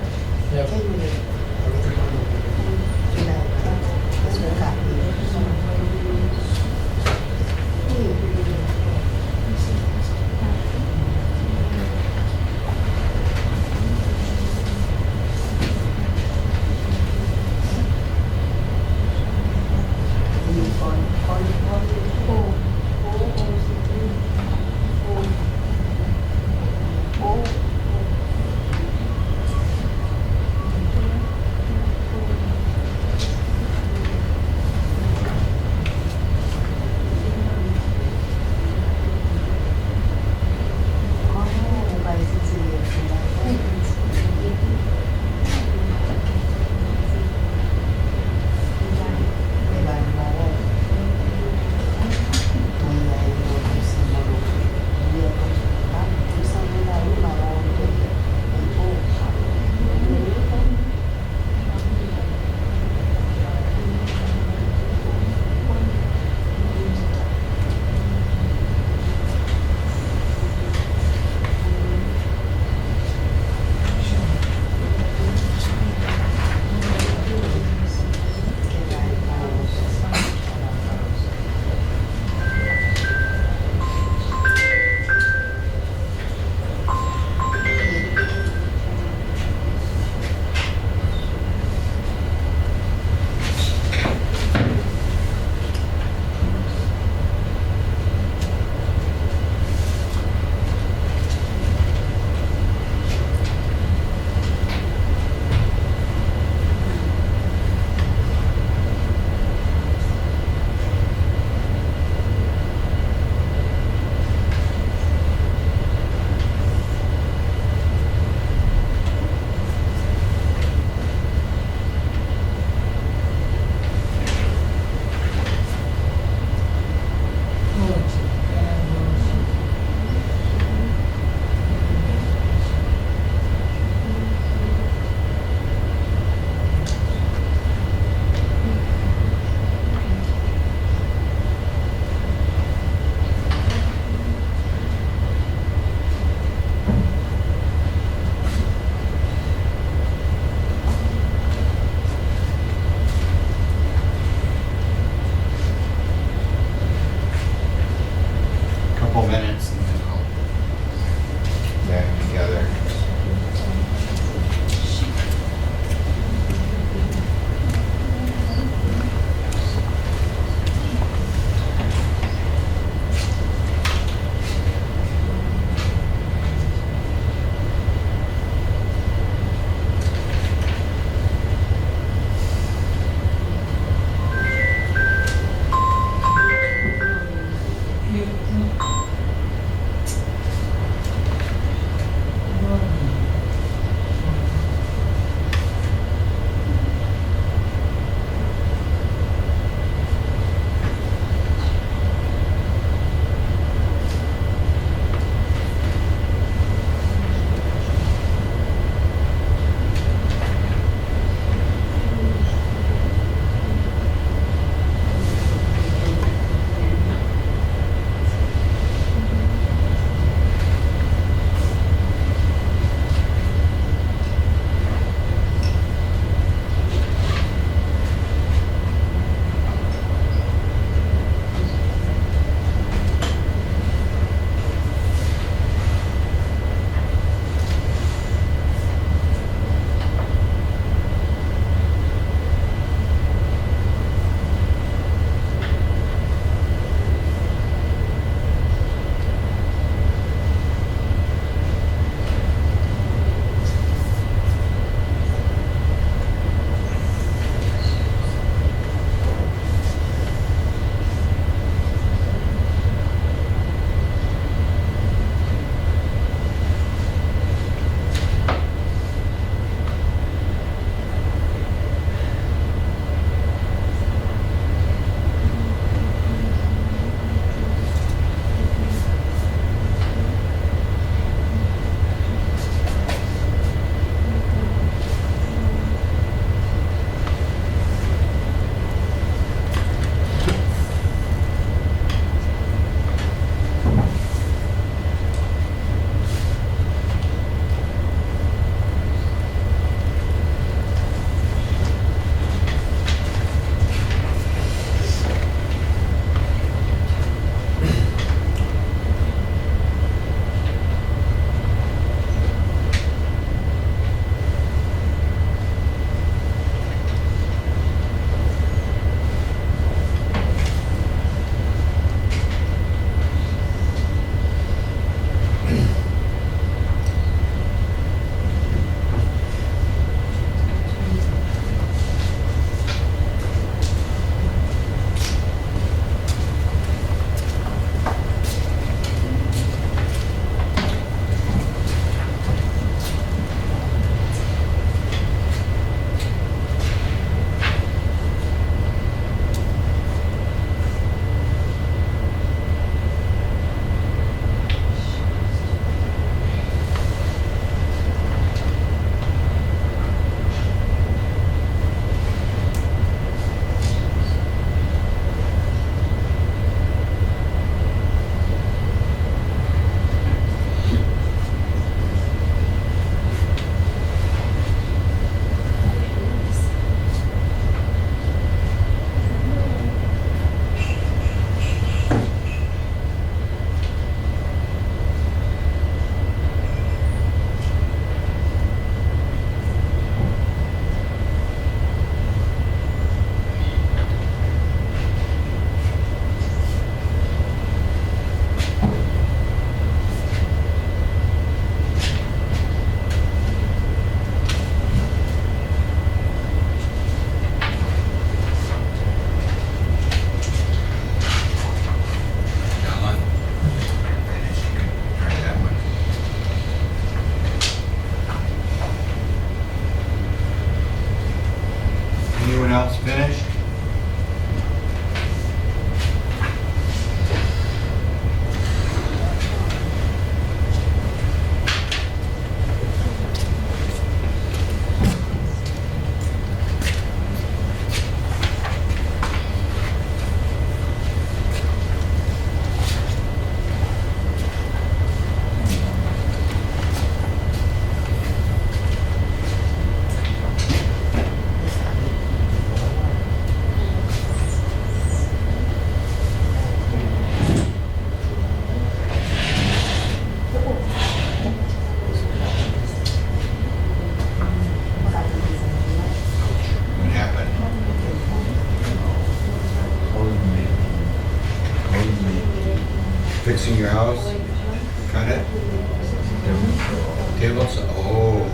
Table saw. Oh.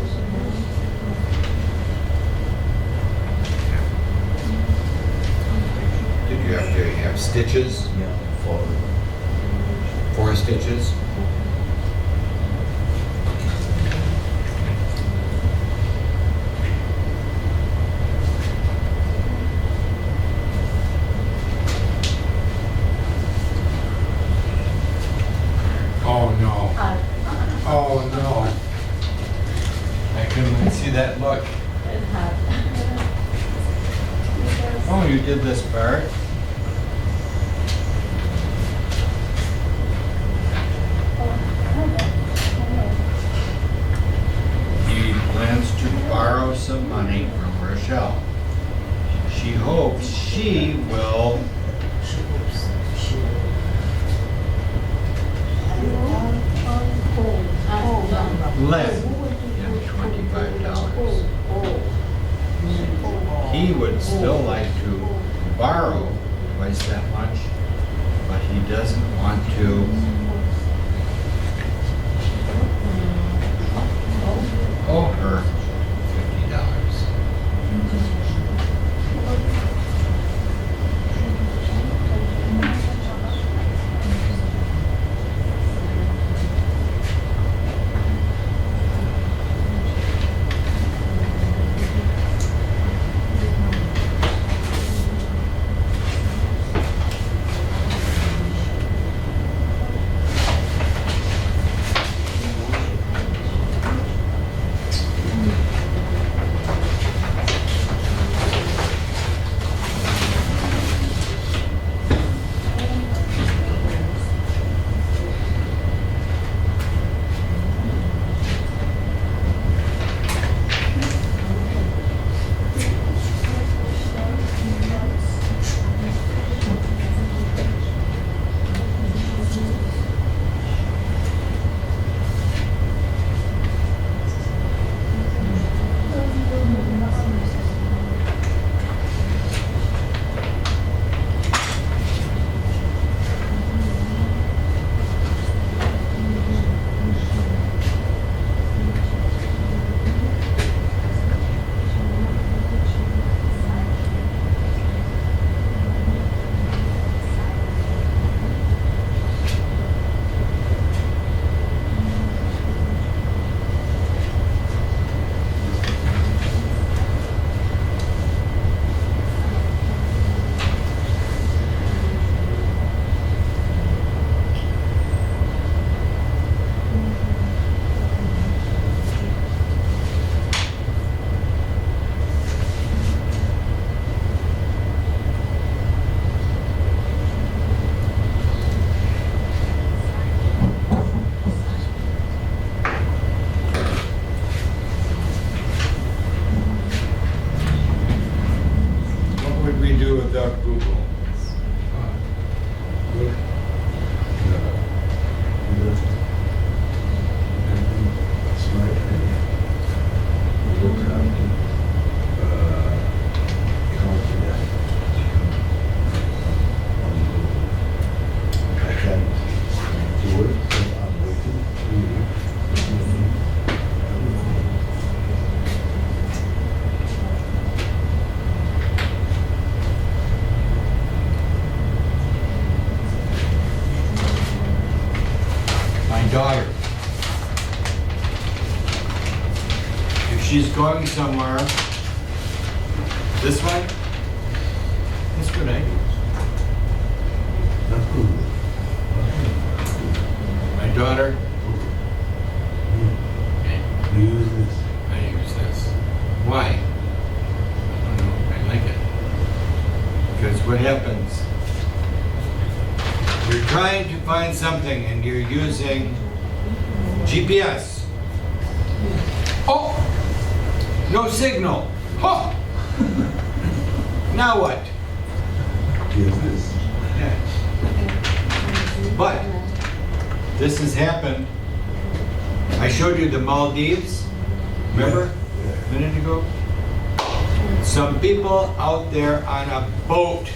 Did you have to have stitches? Yeah, for 4 stitches? Oh no. Oh no. I couldn't see that look. Oh, you did this part? He plans to borrow some money from Rochelle. She hopes she will lend him $25. He would still like to borrow twice that much, but he doesn't want to owe her $50. Without Google. Good. Smart idea. Look at count that. I can't do it, so I'm waiting. My daughter. If she's going somewhere, this way, that's good idea. Not good. My daughter, Use this. I use this. Why? I don't know, I like it. Because what happens, you're trying to find something and you're using GPS. Oh, no signal. Oh, now what? Use this. But this has happened. I showed you the Maldives, remember? Yeah. A minute ago. Some people out there on a boat.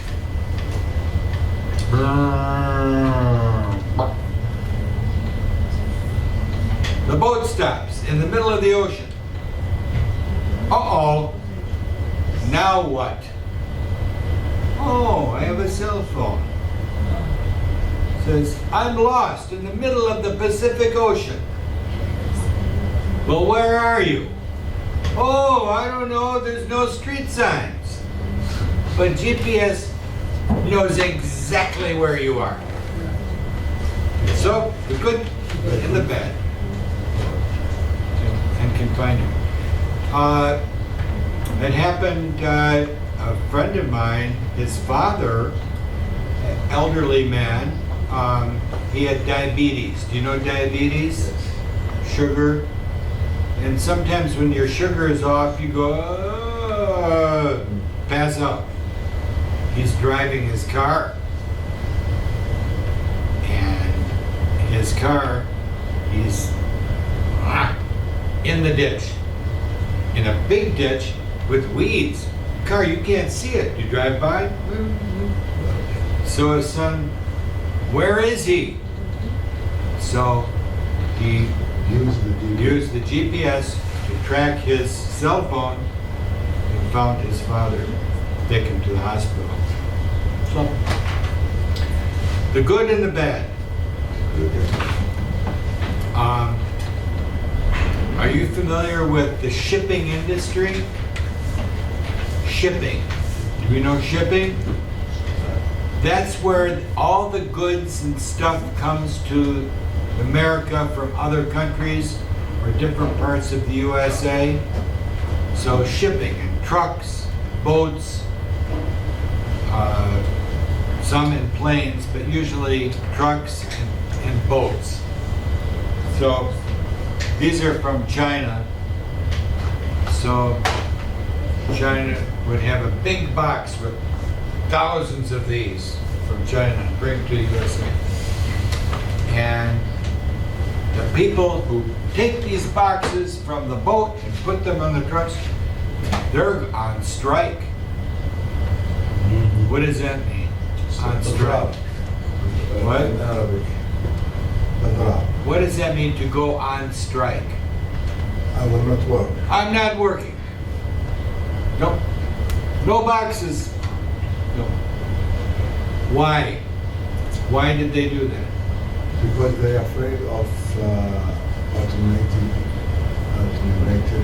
The boat stops in the middle of the ocean. Uh-oh. Now what? Oh, I have a cell phone. Says, I'm lost in the middle of the Pacific Ocean. Well, where are you? Oh, I don't know, there's no street signs. But GPS knows exactly where you are. So, the good and the bad. And can find you. It happened, a friend of mine, his father, an elderly man, he had diabetes. Do you know diabetes? Sugar. And sometimes when your sugar is off, you go, pass out. He's driving his car. And his car, he's in the ditch. In a big ditch with weeds. Car, you can't see it. You drive by. So his son, where is he? So he used the GPS to track his cell phone and found his father, take him to the hospital. So, the good and the bad. Are you familiar with the shipping industry? Shipping. Do we know shipping? That's where all the goods and stuff comes to America from other countries or different parts of the USA. So shipping and trucks, boats, some in planes, but usually trucks and boats. So these are from China. So China would have a big box with thousands of these from China and bring to the USA. And the people who take these boxes from the boat and put them on the trucks, they're on strike. What does that mean? On strike. What? In Arabic. What does that mean to go on strike? I will not work. I'm not working. No. No boxes. No. Why? Why did they do that? Because they are afraid of automated.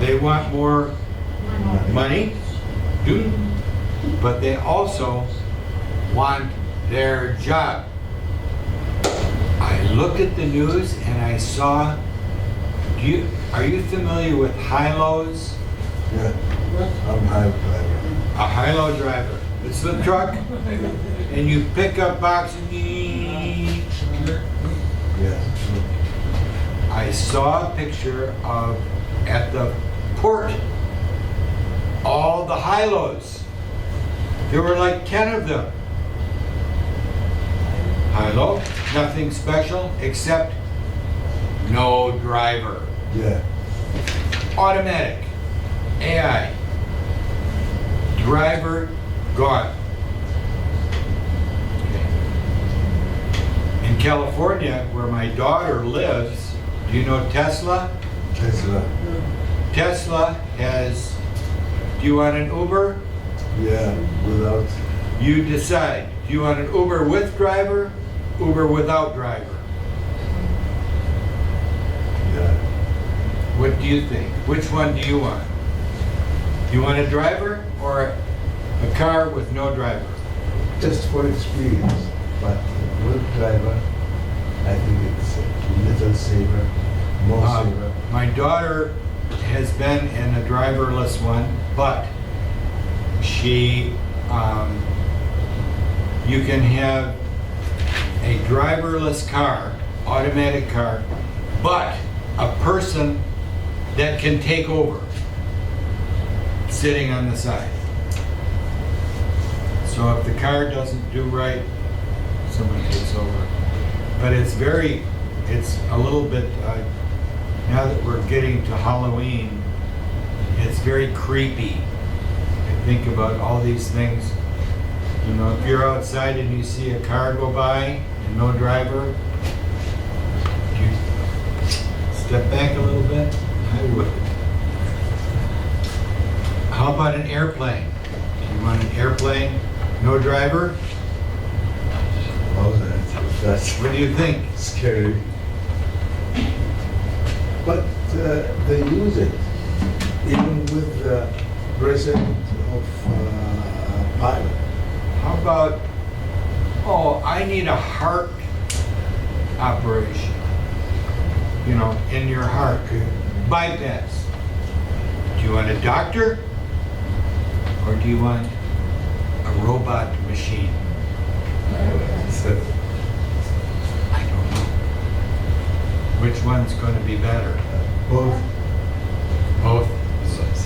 They want more money, but they also want their job. I looked at the news and I saw, are you familiar with high-lows? Yeah, I'm high driver. A high-low driver. It's the truck, and you pick up boxes. Yes. I saw a picture of, at the port, all the high-lows. There were like 10 of them. High-low, nothing special except no driver. Yeah. Automatic, AI, driver gone. Okay. In California, where my daughter lives, do you know Tesla? Tesla. Tesla has, do you want an Uber? Yeah, without. You decide. Do you want an Uber with driver, Uber without driver? Yeah. What do you think? Which one do you want? Do you want a driver or a car with no driver? Just for experience, but with driver, I think it's a little safer, more safer. My daughter has been in a driverless one, but she, you can have a driverless car, automatic car, but a person that can take over, sitting on the side. So if the car doesn't do right, someone takes over. But it's a little bit, now that we're getting to Halloween, it's very creepy. I think about all these things. You know, if you're outside and you see a car go by and no driver, you Step back a little bit? I would. How about an airplane? You want an airplane, no driver? Oh, that's What do you think? scary. But they use it, even with the presence of pilot. How about, oh, I need a heart operation. You know, in your heart. Bypass. Do you want a doctor? Or do you want a robot machine? So, I don't know. Which one's going to be better? both. Both.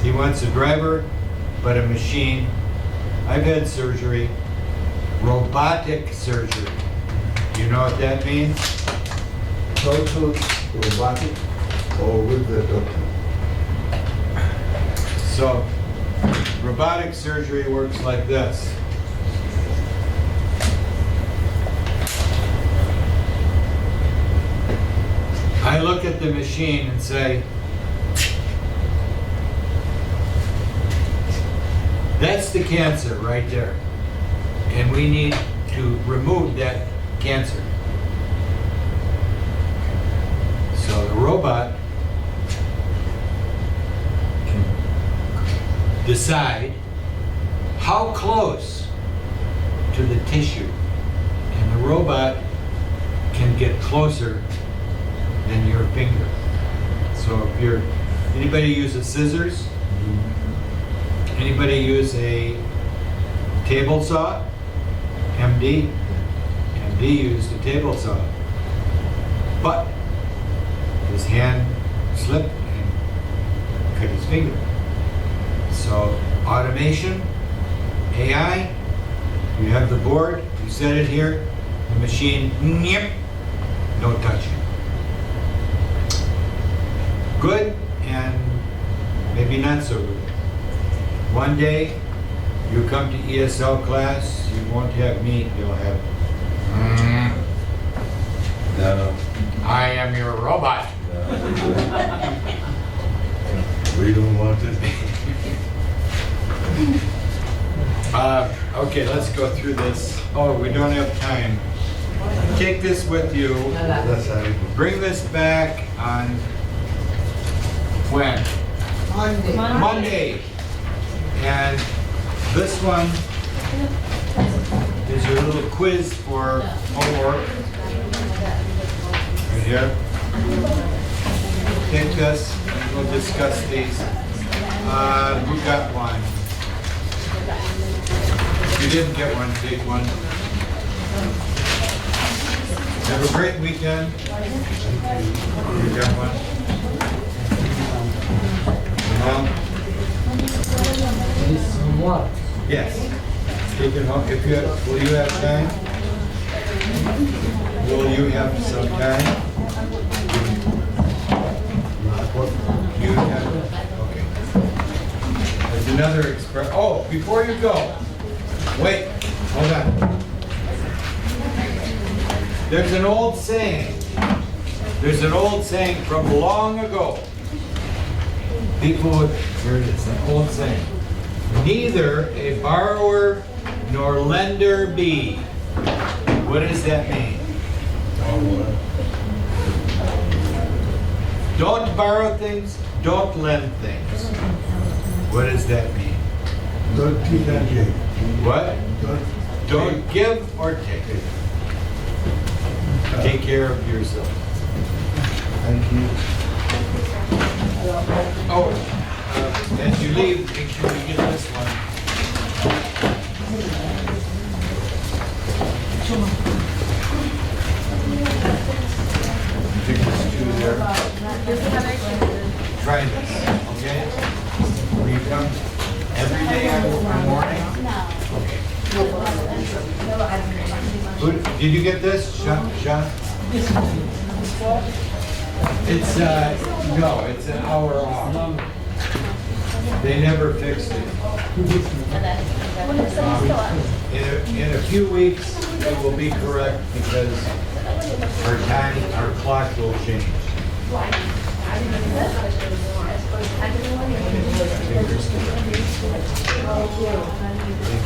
He wants a driver, but a machine. I've had surgery, robotic surgery. You know what that means? Total robotic or with the doctor. So, robotic surgery works like this. I look at the machine and say, that's the cancer right there. And we need to remove that cancer. So the robot can decide how close to the tissue. And the robot can get closer than your finger. So if you're, anybody use a scissors? Anybody use a table saw? MD? MD used a table saw. But his hand slipped and cut his finger. So automation, AI, you have the board, you set it here, the machine, no touching. Good and maybe not so good. One day, you come to ESL class, you won't have meat, you'll have, No, I am your robot. we don't want it. Okay, let's go through this. Oh, we don't have time. Take this with you. That's how it Bring this back on when? Monday. Monday. And this one is your little quiz for homework. Right here. Take this, and we'll discuss these. Who got one? If you didn't get one, take one. Have a great weekend. You got one? Mom? This what? Yes. Take it home. If you have, will you have time? Will you have some time? You have, okay. There's another express, oh, before you go, wait, hold on. There's an old saying from long ago. People would, here it is, an old saying. Neither a borrower nor lender be. What does that mean? Don't borrow things, don't lend things. What does that mean? Don't take and take. What? Don't give or take. Take care of yourself. Thank you. Oh, as you leave, make sure you get this one. Take this two there. Try this, okay? Will you come every day on morning? Okay. Did you get this, Sean? It's, no, it's an hour off. They never fixed it. In a few weeks, it will be correct because our clock will change.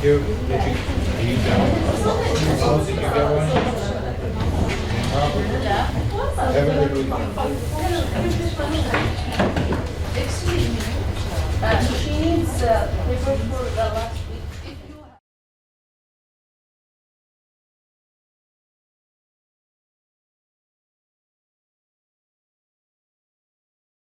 you. Did you, are you done? Oh, did you get one? Have a good weekend. Excuse me. She needs paper for the